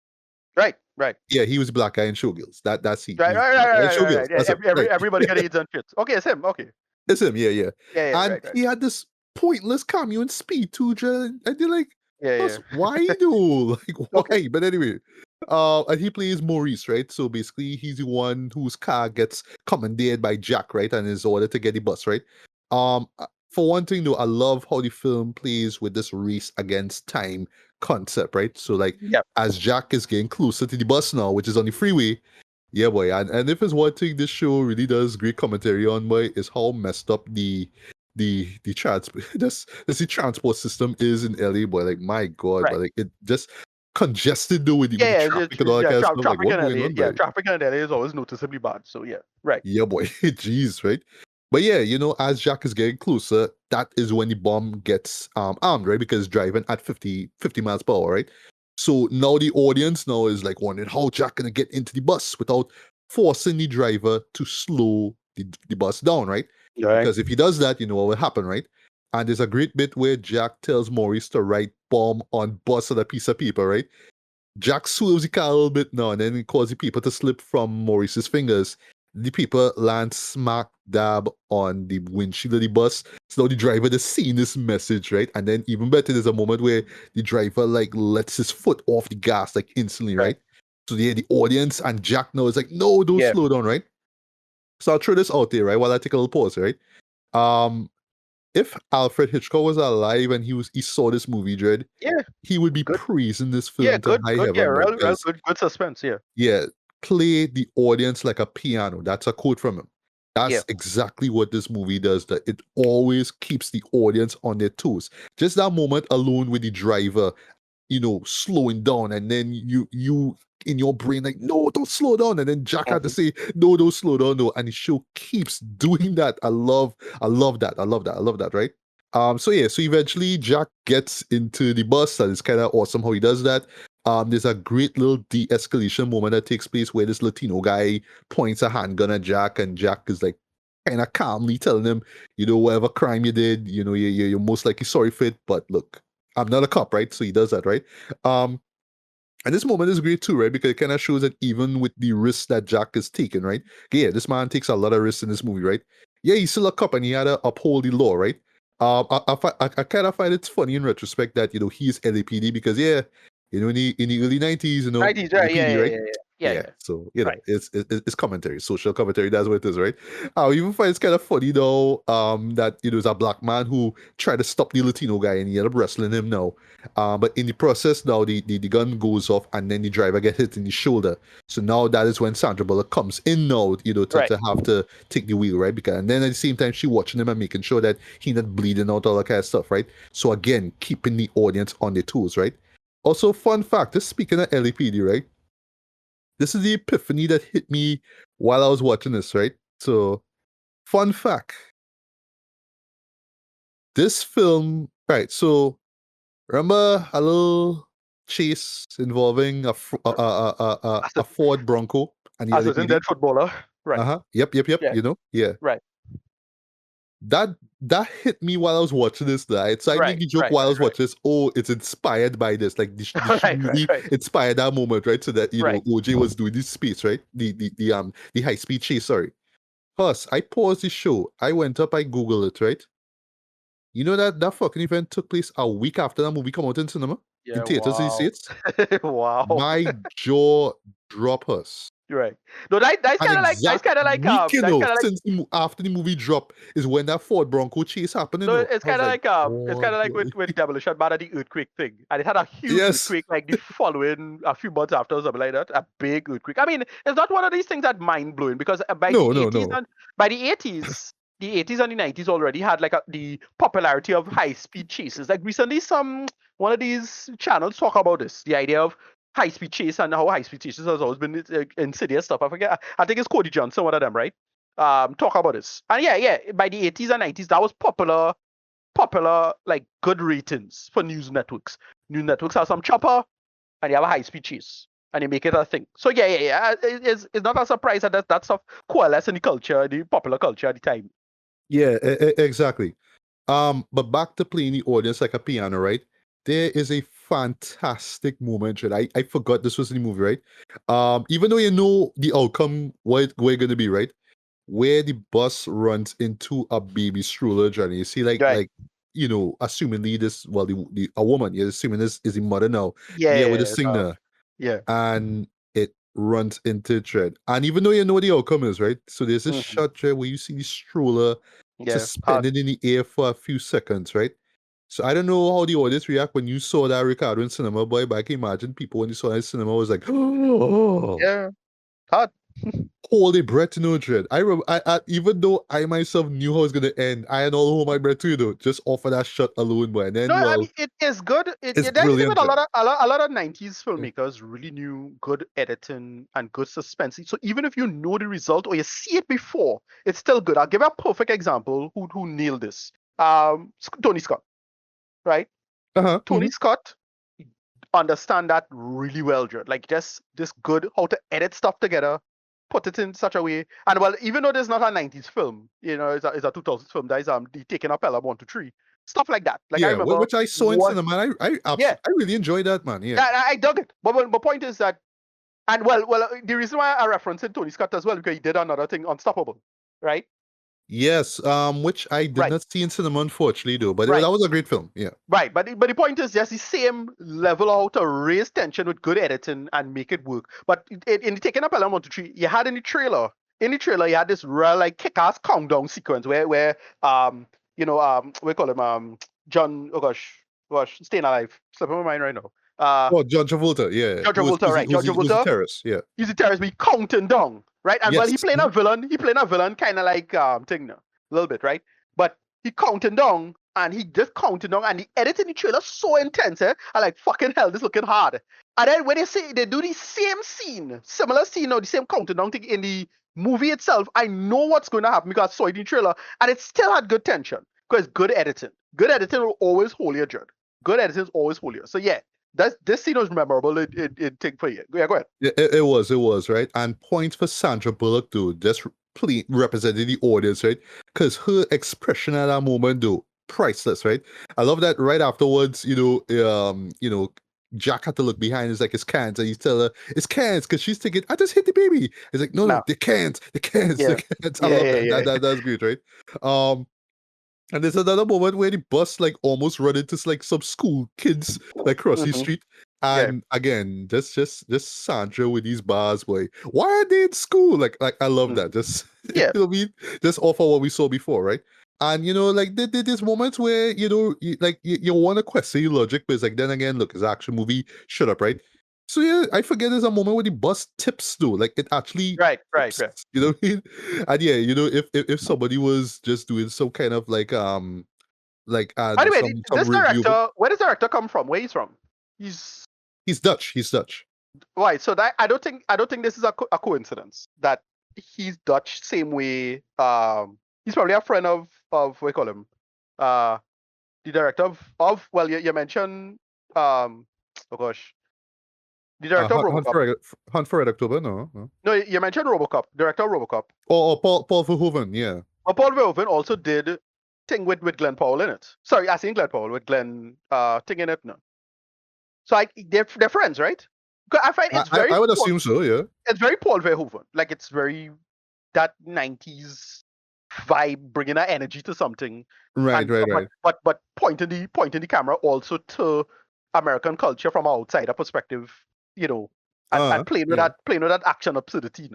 Right. Yeah, he was the black guy in Showgirls. That's he. Right. Showgirls. Yeah, everybody got AIDS and shit. Okay, it's him. Okay. It's him. Yeah. And he had this pointless cameo in Speed too, and they're like, yeah. Why though? Like why? Okay. But anyway, and he plays Maurice, right? So basically, he's the one whose car gets commandeered by Jack, right, and is ordered to get the bus, right? For one thing, though, I love how the film plays with this race against time concept, right? So like, as Jack is getting closer to the bus now, which is on the freeway, yeah, boy, and if it's one thing this show really does great commentary on, boy, is how messed up the transport the transport system is in LA, boy. Like my God, but like it just congested though with the traffic and all that kind of stuff. Like what's going on, yeah, traffic in LA is always noticeably bad. So yeah, boy, jeez, right. But yeah, as Jack is getting closer, that is when the bomb gets armed, right? Because driving at 50 miles per hour, right? So now the audience now is like wondering how Jack gonna get into the bus without forcing the driver to slow the bus down, right? Because if he does that, you know what will happen, right? And there's a great bit where Jack tells Maurice to write bomb on bus on a piece of paper, right? Jack swerves the car a little bit now, and then he causes the paper to slip from Maurice's fingers. the people land smack dab on the windshield of the bus. So now the driver is seeing this message, right? And then even better, there's a moment where the driver like lets his foot off the gas like instantly, right? So the audience and Jack now is like, no, don't slow down, right? So I'll throw this out there, right? While I take a little pause, right? If Alfred Hitchcock was alive and he saw this movie, Dread, he would be praising this film to high heaven. Real good suspense, Yeah, play the audience like a piano. That's a quote from him. That's exactly what this movie does. That it always keeps the audience on their toes. Just that moment alone with the driver, slowing down, and then you in your brain like, no, don't slow down, and then Jack had to say, no, don't slow down, no, and the show keeps doing that. I love that, right? So eventually Jack gets into the bus, and it's kind of awesome how he does that. There's a great little de-escalation moment that takes place where this Latino guy points a handgun at Jack, and Jack is like kind of calmly telling him, whatever crime you did, you're most likely sorry for it, but look, I'm not a cop, right? So he does that, right? And this moment is great too, right? Because it kind of shows that even with the risks that Jack is taking, right? Yeah, this man takes a lot of risks in this movie, right? Yeah, he's still a cop and he had to uphold the law, right? I kind of find it funny in retrospect that he's LAPD because in the early 90s, 90s, LAPD, right? Yeah. So it's commentary, social commentary. That's what it is, right? I even find it's kind of funny though, that there's a black man who tried to stop the Latino guy and he ended up wrestling him now. But in the process now, the gun goes off and then the driver gets hit in the shoulder. So now that is when Sandra Bullock comes in now, to have to take the wheel, right? And then at the same time she watching him and making sure that he not bleeding out, all that kind of stuff, right? So again, keeping the audience on their toes, right? Also, fun fact, just speaking of LAPD, right? This is the epiphany that hit me while I was watching this, right? So, fun fact. This film, right, so remember a little chase involving a Ford Bronco and the as a dead footballer, right? Yep. Yeah. Right. That hit me while I was watching this, right? So I make the joke while I was watching this. Oh, it's inspired by this. Like the movie inspired that moment, right? So that OJ was doing this speech, right? The high speed chase. Sorry. Plus, I paused the show. I went up. I Googled it, right? You know that fucking event took place a week after that movie come out in cinema, in theaters in the States. Wow. My jaw dropped us. Right. No, that's kind of like since after the movie dropped is when that Ford Bronco chase happened. No, it's kind of like with Demolition Man and the earthquake thing, and it had a huge earthquake like the following a few months after, or something like that, a big earthquake. I mean, it's not one of these things that mind blowing because by the 80s and the 90s already had like the popularity of high speed chases. Like recently, one of these channels talk about this, the idea of high-speed chase and how high-speed chases has always been insidious stuff. I forget. I think it's Cody Johnson, one of them, right? Talk about this. And by the 80s and 90s, that was popular, like good ratings for news networks. News networks have some chopper, and you have a high-speed chase, and they make it a thing. So it's not a surprise that stuff coalesced in the culture, the popular culture at the time. Yeah, exactly. But back to playing the audience like a piano, right? There is a fantastic moment, right? I forgot this was in the movie, right? Even though you know the outcome, what we're gonna be, right? Where the bus runs into a baby stroller, Johnny. You see, like, assumingly this, well, a woman, you're assuming this is the mother now. With the singer. And it runs into Dread. And even though you know the outcome is, right? So there's this shot, Dread, where you see the stroller suspended in the air for a few seconds, right? So I don't know how the audience react when you saw that, Ricardo, in cinema, boy, but I can imagine people when you saw that in cinema was like, oh. Yeah. Hot. Hold a breath, Dread. I even though I myself knew how it was gonna end, I had all hold my breath too, just off of that shot alone, boy. And then, I mean, it is good. It's brilliant. A lot of 90s filmmakers really knew good editing and good suspense. So even if you know the result or you see it before, it's still good. I'll give you a perfect example who nailed this. Tony Scott. Right? Tony Scott understand that really well, Dread. Like just this good how to edit stuff together, put it in such a way. And well, even though there's not a 90s film, it's a 2000s film, that is the Taking Up Pelham 1 to 3. Stuff like that. Like I remember which I saw in cinema. I really enjoyed that, man. Yeah. I dug it. But the point is that And the reason why I reference it Tony Scott as well because he did another thing, Unstoppable, right? Yes, which I did not see in cinema, unfortunately, though. But that was a great film, yeah. Right, but the point is just the same level out to raise tension with good editing and make it work. But in the Taking Up Pelham 1, 2, 3, you had in the trailer, you had this real like kick-ass countdown sequence where we call him John. Oh gosh, staying alive. Slipping my mind right now. John Travolta, yeah. John Travolta, right? John Travolta. Who's the terrorist, yeah. He's a terrorist, but he counting down, right? And yes. he playing a villain, kind of like thing now, a little bit, right? But he counting down, and he just counting down, and the editing the trailer so intense, I like fucking hell, this looking hard. And then when they do the same scene, similar scene, or the same counting down thing in the movie itself, I know what's going to happen because I saw it in the trailer, and it still had good tension because good editing. Good editing will always hold your dread. Good editing is always hold you. So yeah. This scene was memorable. It take for you. Yeah, go ahead. It was right. And points for Sandra Bullock too. Just representing the audience, right? Because her expression at that moment, though, priceless, right? I love that. Right afterwards, Jack had to look behind. It's like it's cans, and he's telling her it's cans because she's thinking, "I just hit the baby." It's like, no, they can't. They can't. Yeah. They can't. I love that. That's great, right? And there's another moment where the bus like almost run into like some school kids like cross the street. And again, just Sandra with these bars, boy. Why are they in school? Like I love that. Just you know what I mean? Just off of what we saw before, right? And like there's moments where you want to question your logic, but it's like then again, look, it's an action movie. Shut up, right? So yeah, I forget there's a moment where the bus tips though. Like it actually right. You know what I mean? And yeah, if somebody was just doing some kind of like by the way, this director, where does director come from? Where he's from? He's Dutch. He's Dutch. Right. So that I don't think this is a coincidence that he's Dutch. Same way. He's probably a friend of what we call him. The director of well, you mentioned oh gosh. The director of RoboCop. Hunt for Red October, no. No, you mentioned RoboCop. Director of RoboCop. Oh, Paul Verhoeven, yeah. Well, Paul Verhoeven also did thing with Glenn Powell in it. Sorry, I seen Glenn Powell with Glenn thing in it now. So they're friends, right? I find it's very. I would assume so, yeah. It's very Paul Verhoeven. Like it's very that 90s vibe, bringing that energy to something. Right. But pointing the camera also to American culture from an outsider perspective, and playing with that action absurdity,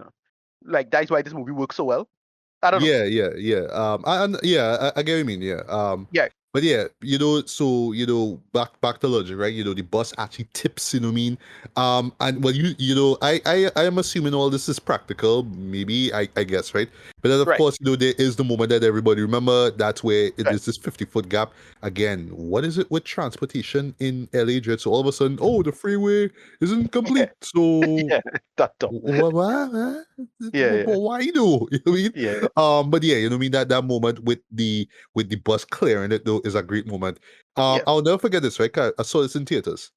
like that's why this movie works so well. I don't know. Yeah. I get what you mean. Yeah. But yeah, so back to logic, right? The bus actually tips, you know what I mean? And well, I am assuming all this is practical, maybe, I guess, right? But then of course, there is the moment that everybody remember. That's where there's this 50-foot gap. Again, what is it with transportation in LA? So all of a sudden, the freeway isn't complete. So that's dumb. Why do? You know what I mean? Yeah. But yeah, you know what I mean? That moment with the bus clearing it though is a great moment. I'll never forget this, right? I saw this in theaters.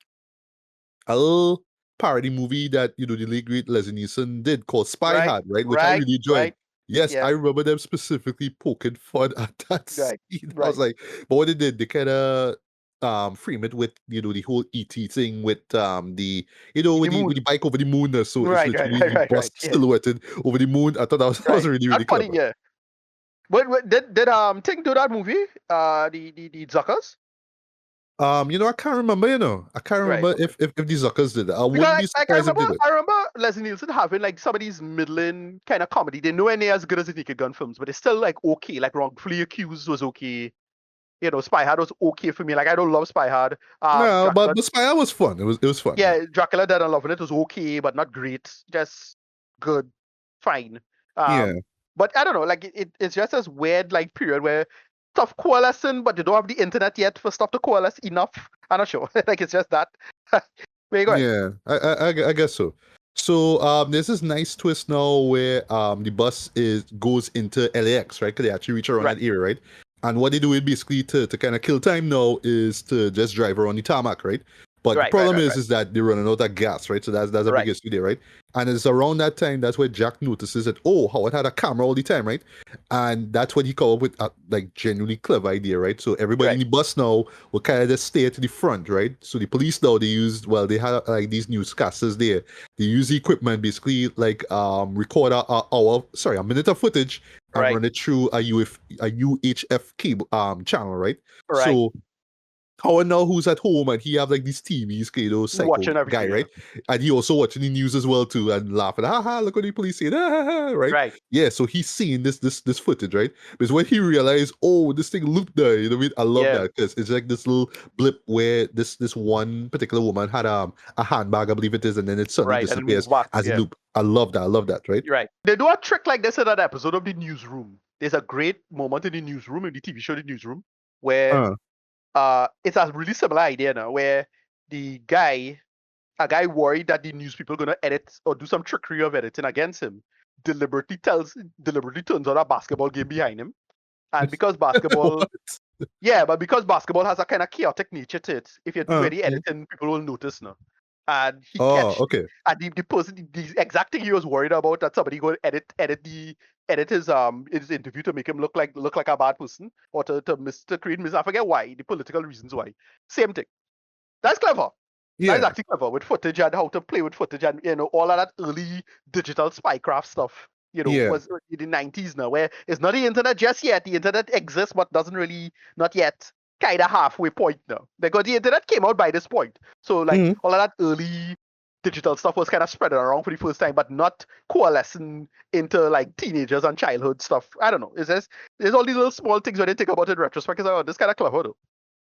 A little parody movie that the late great Leslie Nielsen did called Spy Hard, right? Which I really enjoyed. Yes, I remember them specifically poking fun at that scene. I was like, but what they did, they kind of frame it with the whole ET thing with with the bike over the moon. So it's literally the bus silhouetted over the moon. I thought that was really clever. Funny, yeah. But did Ting do that movie? The Zuckers? I can't remember. I can't remember if the Zuckers did that. I wouldn't be surprised if they did. I remember Leslie Nielsen having like some of these middling kind of comedy. They're nowhere near as good as the Naked Gun films, but it's still like okay. Like Wrongfully Accused was okay. Spy Hard was okay for me. Like I don't love Spy Hard. No, but Spy Hard was fun. It was fun. Yeah, Dracula Dead and Loving It was okay, but not great. Just good, fine. But I don't know. Like it's just this weird like period where stuff coalescing, but you don't have the internet yet for stuff to coalesce enough. I'm not sure. Like it's just that. Where you going? Yeah, I guess so. So there's this nice twist now where the bus goes into LAX, right? Because they actually reach around that area, right? And what they do is basically to kind of kill time now is to just drive around the tarmac, right? But the Right, problem is that they're running out of gas, right? So that's a big issue there, right? And it's around that time that's where Jack notices that, oh, Howard had a camera all the time, right? And that's when he come up with a like genuinely clever idea, right? So everybody in the bus now will kind of just stay to the front, right? So the police now they had like these newscasters there. They use the equipment basically like record a minute of footage and run it through a UHF cable channel, right? So Howard now who's at home and he have like these TVs, you know, psycho guy, right? And he also watching the news as well too and laughing, haha, look what the police saying, right? Yeah, so he's seeing this footage, right? Because when he realized, oh, this thing looped there, you know what I mean? I love that because it's like this little blip where this one particular woman had a handbag, I believe it is, and then it suddenly disappears as a loop. I love that, right? Right. They do a trick like this in that episode of The Newsroom. There's a great moment in The Newsroom, in the TV show The Newsroom, where it's a really similar idea now, where a guy worried that the news people are gonna edit or do some trickery of editing against him, deliberately turns on a basketball game behind him. And because basketball because basketball has a kind of chaotic nature to it, if you do any editing, people will notice now. And he and the exact thing he was worried about, that somebody go edit his interview to make him look like a bad person, or to create I forget why, the political reasons why. Same thing. That's clever. That's actually clever with footage and how to play with footage and, you know, all of that early digital spycraft stuff. You know, was in the 90s now, where it's not the internet just yet. The internet exists, but doesn't really, not yet, kind of halfway point now. Because the internet came out by this point. So, like, all of that early digital stuff was kind of spreading around for the first time, but not coalescing into, like, teenagers and childhood stuff. I don't know. There's all these little small things when you think about it in retrospect. It's like, oh, this kind of clever, though.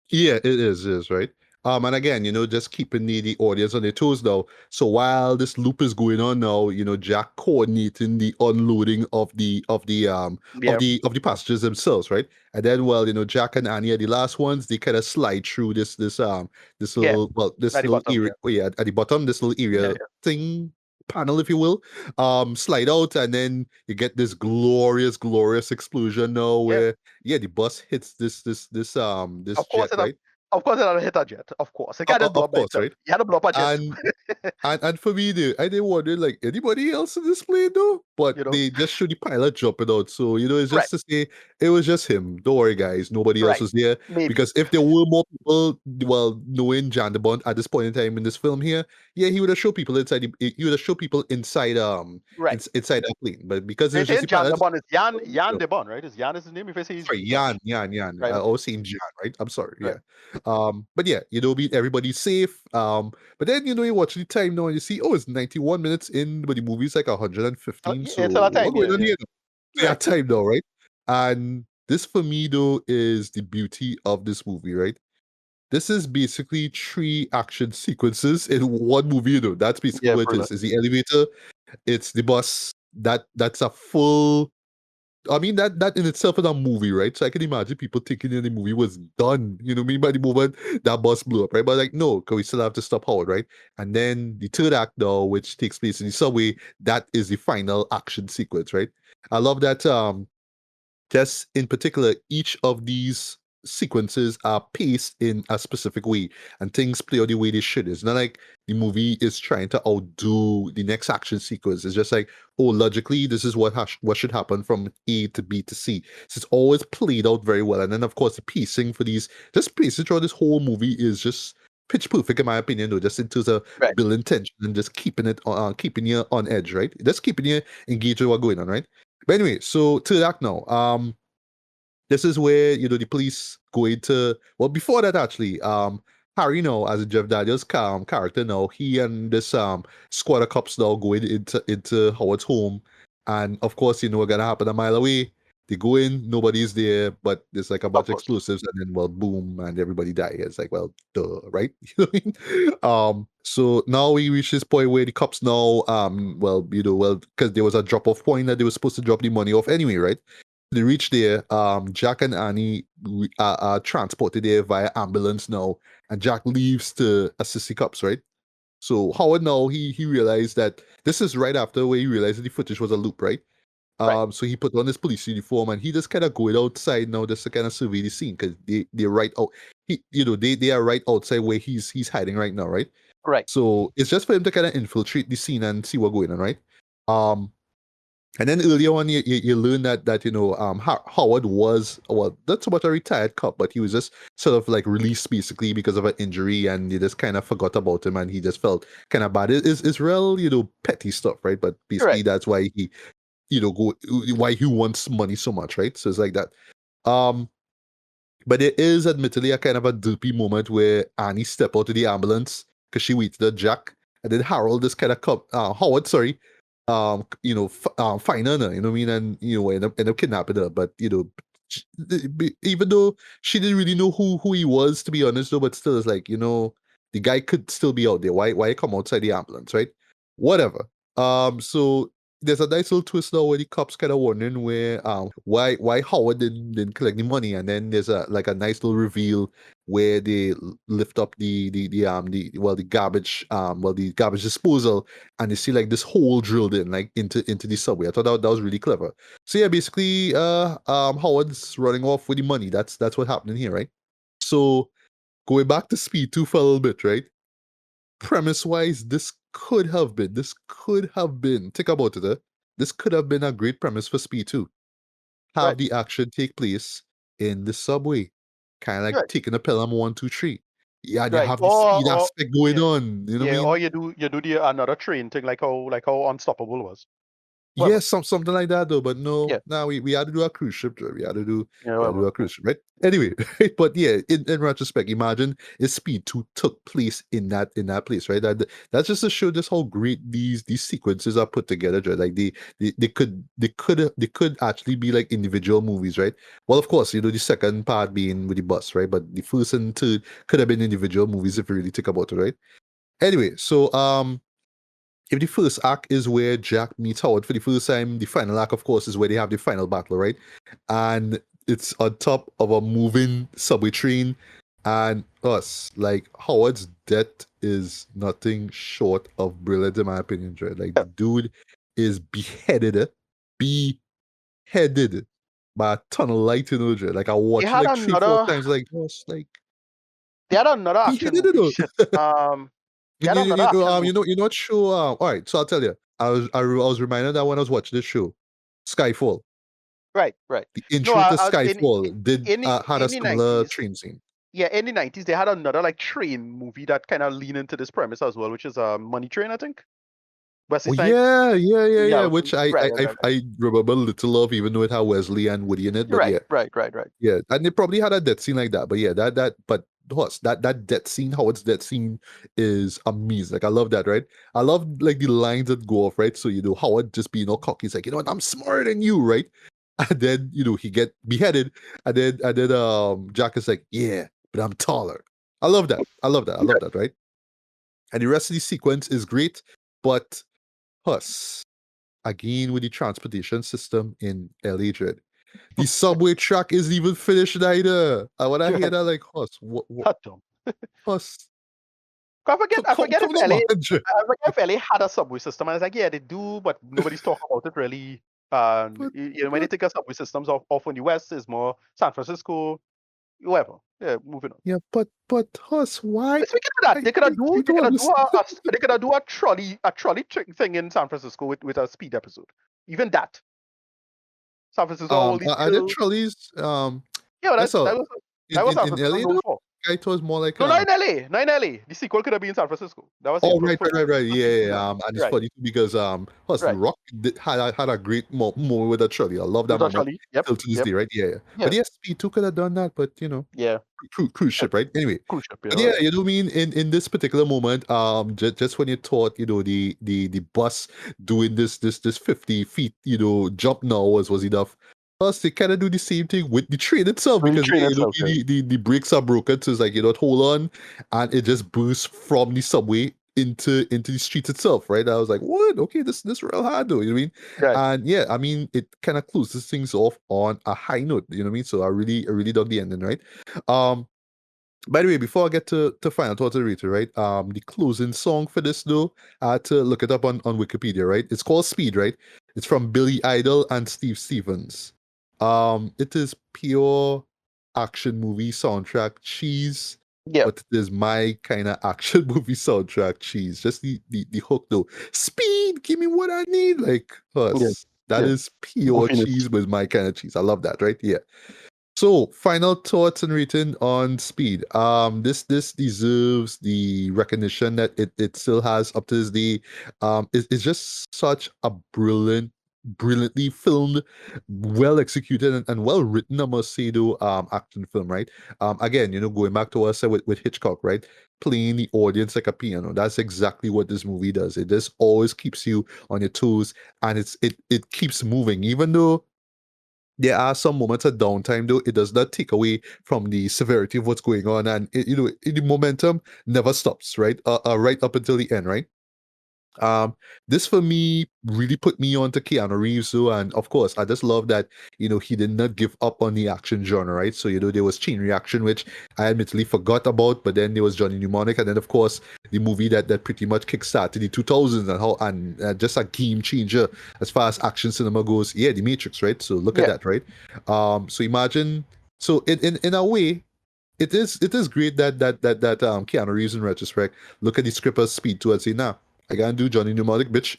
Yeah, it is, right? And again, you know, just keeping the audience on their toes now. So while this loop is going on now, you know, Jack coordinating the unloading of the passengers themselves, right? And then, well, you know, Jack and Annie are the last ones. They kind of slide through this little area, at the bottom, this little area thing panel, if you will, slide out, and then you get this glorious explosion now where the bus hits this jet, right? Of course, it had hit a jet. Of course, it can't blow up by itself. Right? You had to blow up a jet. And for me, I didn't wonder like anybody else in this plane though, but they just showed the pilot jumping out. So you know, it's just to say it was just him. Don't worry, guys, nobody else was there. Because if there were more people, well, knowing Jan de Bont at this point in time in this film here, he would have showed people inside. He would have showed people inside inside that plane. But because it's just the Jan pilot, de Bont is Jan de Bont, right? Is Jan is his name? If I say he's sorry, Jan. Right. I was saying Jan, right? I'm sorry. Right. But yeah, you know, everybody's safe. But then you know you watch the time now and you see, oh, it's 91 minutes in, but the movie's like 115. So it's a lot of time. What's going on here? Yeah, time now, right? And this for me though is the beauty of this movie, right? This is basically 3 action sequences in one movie, you know. That's basically what it is. It's the elevator, it's the bus. That's a full. I mean, that in itself is a movie, right? So I can imagine people thinking that the movie was done, you know what I mean, by the moment that bus blew up, right? But like, no, because we still have to stop Howard, right? And then the third act, though, which takes place in the subway, that is the final action sequence, right? I love that just in particular, each of these sequences are paced in a specific way and things play out the way they should. It's not like the movie is trying to outdo the next action sequence. It's just like, oh, logically, this is what should happen from A to B to C. So it's always played out very well. And then, of course, the pacing for these, just pacing throughout this whole movie is just pitch perfect in my opinion, though, just in terms of building tension and just keeping it keeping you on edge, right? Just keeping you engaged with what's going on, right? But anyway, so third act now. This is where, you know, the police go into, well, before that actually, Harry now, as a Jeff Daniels character now, he and this squad of cops now going into Howard's home. And of course, you know what's gonna happen a mile away. They go in, nobody's there, but there's like a bunch of explosives, and then well, boom, and everybody die. It's like, well, duh, right? You know what I mean? So now we reach this point where the cops now, because there was a drop-off point that they were supposed to drop the money off anyway, right? They reach there, Jack and Annie are transported there via ambulance now, and Jack leaves to assist the cops, right? So Howard now, he realized that this is right after where he realized that the footage was a loop, right? So he put on his police uniform and he just kind of going outside now just to kind of survey the scene because they're right out. They are right outside where he's hiding right now, right? Right. So it's just for him to kind of infiltrate the scene and see what's going on, right? And then earlier on, you learn that Howard was, well, not so much a retired cop, but he was just sort of like released basically because of an injury, and you just kind of forgot about him, and he just felt kind of bad. It's real, petty stuff, right? But basically, that's why he, why he wants money so much, right? So it's like that. But it is admittedly a kind of a droopy moment where Annie step out of the ambulance because she waited at Jack, and then Harold just kind of come, Howard, sorry, find her, you know what I mean, and end up kidnapping her. But even though she didn't really know who he was, to be honest, though, but still, it's like the guy could still be out there. Why come outside the ambulance, right? Whatever. So there's a nice little twist now where the cops kind of wondering why Howard didn't collect the money, and then there's a nice little reveal where they lift up the garbage disposal, and you see like this hole drilled in like into the subway. I thought that was really clever. So yeah, basically Howard's running off with the money. That's what's happening here, right? So going back to Speed 2 for a little bit, right? Premise wise, this could have been, think about it, this could have been a great premise for Speed 2. Have the action take place in the subway, kind of like taking a Pelham 1, 2, 3. Yeah, they have the speed aspect going on. You know what I mean? Or you do the another train thing like how Unstoppable was. Yeah, something like that though. But no, now we had to do a cruise ship. We had to do a cruise ship, right? Anyway, but yeah, in retrospect, imagine if Speed 2 took place in that place, right? That's just to show just how great these sequences are put together. Right? Like they could actually be like individual movies, right? Well, of course, the second part being with the bus, right? But the first and third could have been individual movies if you really think about it, right? Anyway, so if the first act is where Jack meets Howard for the first time, the final act, of course, is where they have the final battle, right? And it's on top of a moving subway train. And like Howard's death is nothing short of brilliant, in my opinion, right? Like the dude is beheaded by a ton of lightning, Like I watched like 3-4 times, like they had another action movie shit. You're not sure. All right, so I'll tell you. I was reminded that when I was watching this show, Skyfall. Right. The intro to Skyfall had a similar 90s, train scene. Yeah, in the 90s, they had another like train movie that kind of leaned into this premise as well, which is Money Train, I think. Yeah. Which I remember little of, even though it had Wesley and Woody in it. But right. Yeah, and they probably had a death scene like that. But yeah, that death scene, Howard's death scene is amazing. Like I love that, right? I love like the lines that go off, right? So Howard just being all cocky, he's like, what, I'm smarter than you, right? And then he get beheaded, and then Jack is like, yeah, but I'm taller. I love that, right? And the rest of the sequence is great, but again with the transportation system in LA, Dread. The subway track isn't even finished either. I want to hear that like, what? Huss. I forget if LA had a subway system. And I was like, yeah, they do, but nobody's talking about it really. When you think of subway systems off in the West, is more San Francisco, whoever. Yeah, moving on. Yeah, but Huss, why? Speaking of that, they could do a trolley thing in San Francisco with a Speed episode. Even that. San Francisco. Are there trolleys? Yeah, that was in LA though? I thought it was more like no, not in LA. The sequel could have been in San Francisco. That was right. Yeah. And it's funny because The Rock had a great moment with a trolley. I love that moment till to this day, right? Yeah. But yes, Speed 2 could have done that, but cruise ship, right? Anyway, cruise ship, but you know what I mean. In this particular moment, just when you thought the bus doing this 50 feet jump now was enough. Plus, they kind of do the same thing with the train itself because the brakes are broken, so it's like hold on, and it just bursts from the subway into the street itself, right? I was like, what? Okay, this real hard though, you know what I mean? Right. And yeah, I mean, it kind of closes things off on a high note, you know what I mean? So I really dug the ending, right? By the way, before I get to final thoughts and rating, right? The closing song for this though, I had to look it up on Wikipedia, right? It's called Speed, right? It's from Billy Idol and Steve Stevens. It is pure action movie soundtrack cheese, Yeah. but it is my kind of action movie soundtrack cheese. Just the hook though. Speed, give me what I need. Like Yeah. us. That Yeah. is pure Goofiness. cheese with my kind of cheese. I love that, right? Yeah. So, final thoughts and written on Speed. This deserves the recognition that it still has up to this day. It's just such a brilliantly filmed, well executed and well written, I must say, though, action film, right? Again, going back to what I said with Hitchcock, right? Playing the audience like a piano. That's exactly what this movie does. It just always keeps you on your toes, and it keeps moving, even though there are some moments of downtime, though it does not take away from the severity of what's going on, and the momentum never stops, right? Right up until the end, right? Um, this for me really put me on to Keanu Reeves, though, and of course, I just love that he did not give up on the action genre, right? So there was Chain Reaction, which I admittedly forgot about, but then there was Johnny Mnemonic, and then of course the movie that pretty much kickstarted the 2000s and just a game changer as far as action cinema goes. Yeah, The Matrix, right? So look at Yeah. that, right? So imagine, so in a way, it is great that Keanu Reeves in retrospect look at the script as Speed 2 and say, nah, I gotta do Johnny Mnemonic, bitch.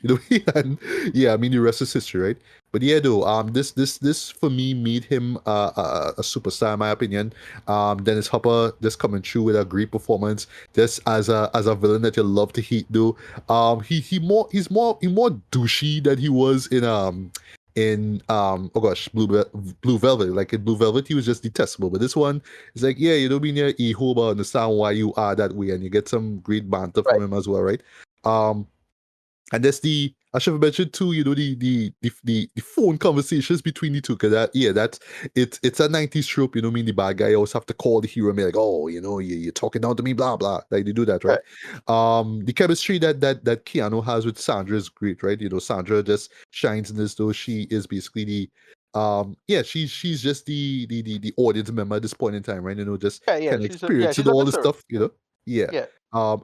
And yeah, I mean the rest is history, right? But yeah, though, this for me made him a superstar in my opinion. Dennis Hopper just coming through with a great performance, just as a villain that you love to hate, though. He's more douchey than he was in oh gosh, Blue Velvet. Like in Blue Velvet, he was just detestable. But this one is like, yeah, you don't mean you're a but understand why you are that way, and you get some great banter Right. from him as well, right? Um, and that's I should have mentioned too, the phone conversations between the two, because it's a 90s trope, I mean the bad guy always have to call the hero and be like, oh, you're talking down to me, blah blah. Like they do that, right? Right. The chemistry that Keanu has with Sandra is great, right? Sandra just shines in this, though she is basically she's just the audience member at this point in time, right? Just Yeah. Yeah. kind of She's experiencing a all good this story. stuff, yeah. Yeah.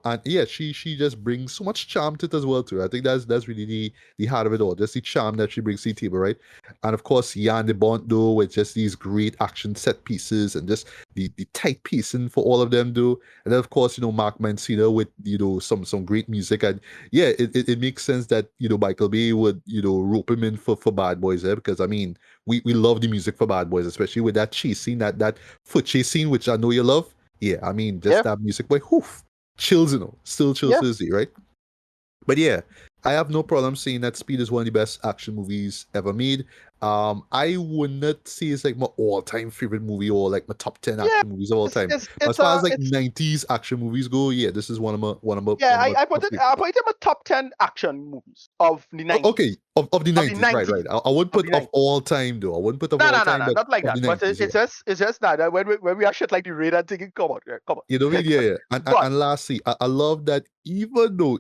And yeah, she just brings so much charm to it as well too. I think that's really the heart of it all. Just the charm that she brings to the table, right? And of course, Jan de Bont though, with just these great action set pieces and just the tight pacing for all of them do. And then of course, Mark Mancina with some great music. And yeah, it makes sense that Michael Bay would rope him in for Bad Boys there, because I mean we love the music for Bad Boys, especially with that chase scene, that foot chase scene, which I know you love. Yeah, I mean just Yeah. that music, boy, whoof, chills, still chills Yeah. to this day, right? But yeah, I have no problem saying that Speed is one of the best action movies ever made. I would not say it's like my all-time favorite movie or like my top 10 Yeah. action movies of all It's time. it's But as it's far as a like it's 90s action movies go, yeah, this is yeah. one of my I top put it favorites. I put it in my top 10 action movies of the Okay, 90s. of the Of the 90s, right, 90s. right. I wouldn't Of put the of 90s. all time though. I wouldn't put of No, all no, no, time, no, but not like of the that. But 90s, yeah. it's just that when we are shit like the radar thinking, come on, yeah, come on. You know what I mean? Yeah, yeah. But And lastly, I love that even though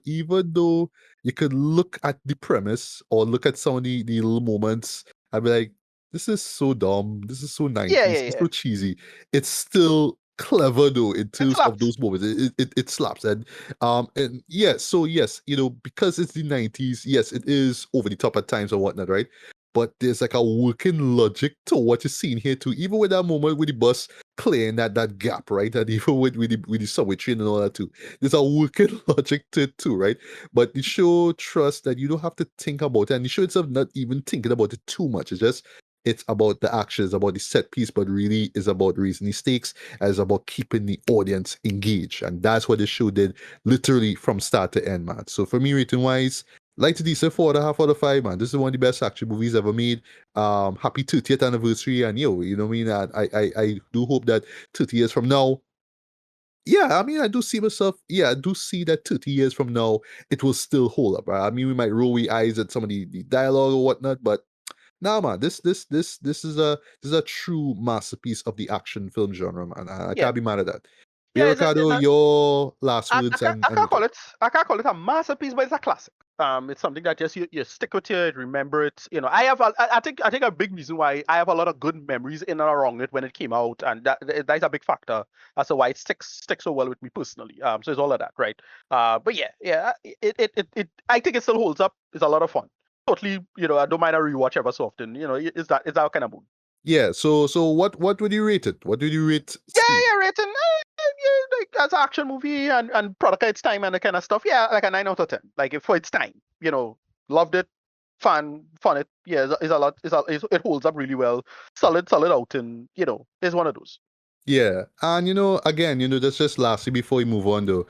you could look at the premise or look at some of the little moments, I'd be like, this is so dumb, this is so yeah, 90s, yeah, it's yeah. so cheesy. It's still clever though in It terms of slaps. those moments. It slaps. And yeah, so yes, because it's the 90s, yes, it is over the top at times or whatnot, right? But there's like a working logic to what you're seeing here too. Even with that moment with the bus clearing that gap, right? And even with the subway train and all that too. There's a working logic to it too, right? But the show trusts that you don't have to think about it, and the show itself not even thinking about it too much. It's about the action, it's about the set piece, but really is about raising the stakes, and it's about keeping the audience engaged. And that's what the show did literally from start to end, man. So for me, rating wise, like to decent 4.5 out of 5, man. This is one of the best action movies ever made. Happy 30th anniversary, and you know what I mean? I do hope that 30 years from now, yeah, I mean, I do see myself, yeah, I do see that 30 years from now, it will still hold up, right? I mean, we might roll our eyes at some of the dialogue or whatnot, but nah, man, this is a true masterpiece of the action film genre, man. I Yeah. can't be mad at that. But yeah, Yeah, Ricardo, your last words I and can't return. call it a masterpiece, but it's a classic. It's something that just you stick with it, remember it. I think a big reason why I have a lot of good memories in and around it when it came out, and that is a big factor as to why it sticks so well with me personally. So it's all of that, right? But yeah, I think it still holds up. It's a lot of fun. totally, I don't mind a rewatch ever so often. Is that kind of movie. Yeah. So what would you rate it? What would you rate Yeah, Speed? rating. Like as an action movie and product of its time and the kind of stuff. Yeah, like a 9 out of 10. Like for its time, loved it, fun it. Yeah, it's a lot. It holds up really well. Solid out, and it's one of those. Yeah, and again, that's just lastly before we move on though.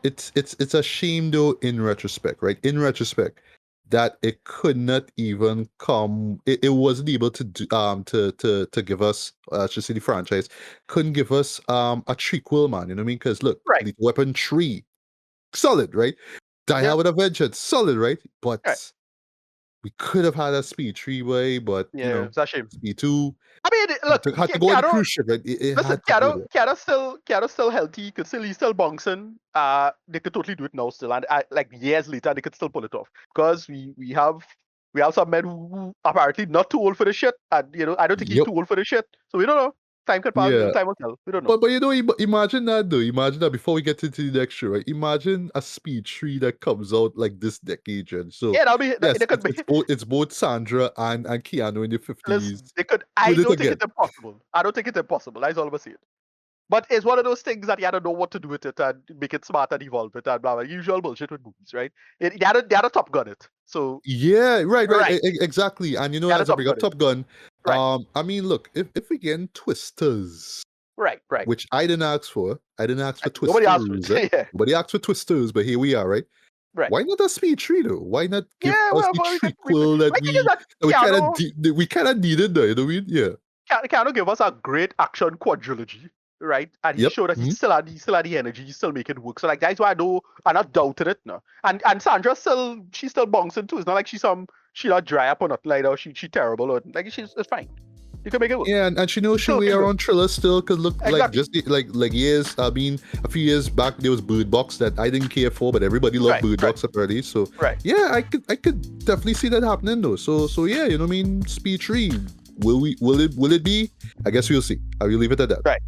It's a shame though in retrospect, right? In retrospect, that it could not even come. It wasn't able to do, to give us, just say the franchise couldn't give us a trequel, man. You know what I mean? Because look, Right. the Weapon 3, solid, right? Die Hard with a Vengeance, solid, right? But Right. we could have had a Speed 3-way, but it's a shame. Speed 2. I mean, look, Had to go on the cruise ship, right? It listen, had to go there. Kiara's still healthy. He's still bouncing. They could totally do it now still, and like years later, they could still pull it off because we have some men who apparently not too old for the shit, and I don't think he's too old for the shit. So we don't know. Time could pass. Yeah. Time will tell. We don't know. But imagine that though. Imagine that before we get into the next show, right? Imagine a Speed 3 that comes out like this decade, Jen. So yeah, that'll be. Yes, They could be. it's both Sandra and Keanu in the 50s. Listen, they could. I don't think it's impossible. I don't think it's impossible. That's all I'm saying. But it's one of those things that you had to know what to do with it and make it smart and evolve it and blah blah. Usual bullshit with movies, right? They had to Top Gun it. So yeah, right. Exactly. And as I bring up Top Gun, right. I mean, look, if we get Twisters, right, which I didn't ask for. I didn't ask for Twisters. Nobody asked for it. Yeah. Nobody asked for Twisters, but here we are, right? Right. Why not a Speed 3 though? Why not give us the trequel that we kind of needed though? You know what I mean? Yeah. Keanu give us a great action quadrilogy, right? And he showed that he still had the energy, he's still making it work. So like that's why I'm not doubting it now. And Sandra she's still bouncing too. It's not like she not dry up or not like that. She terrible or like it's fine. You can make it work. Yeah, and she knows we are on Thriller still, because look, exactly. Like just like years, I mean, a few years back there was Bird Box that I didn't care for, but everybody loved Bird Box already. So yeah, I could definitely see that happening though. So yeah, you know what I mean? Speed 3, will it be? I guess we'll see. I will leave it at that. Right.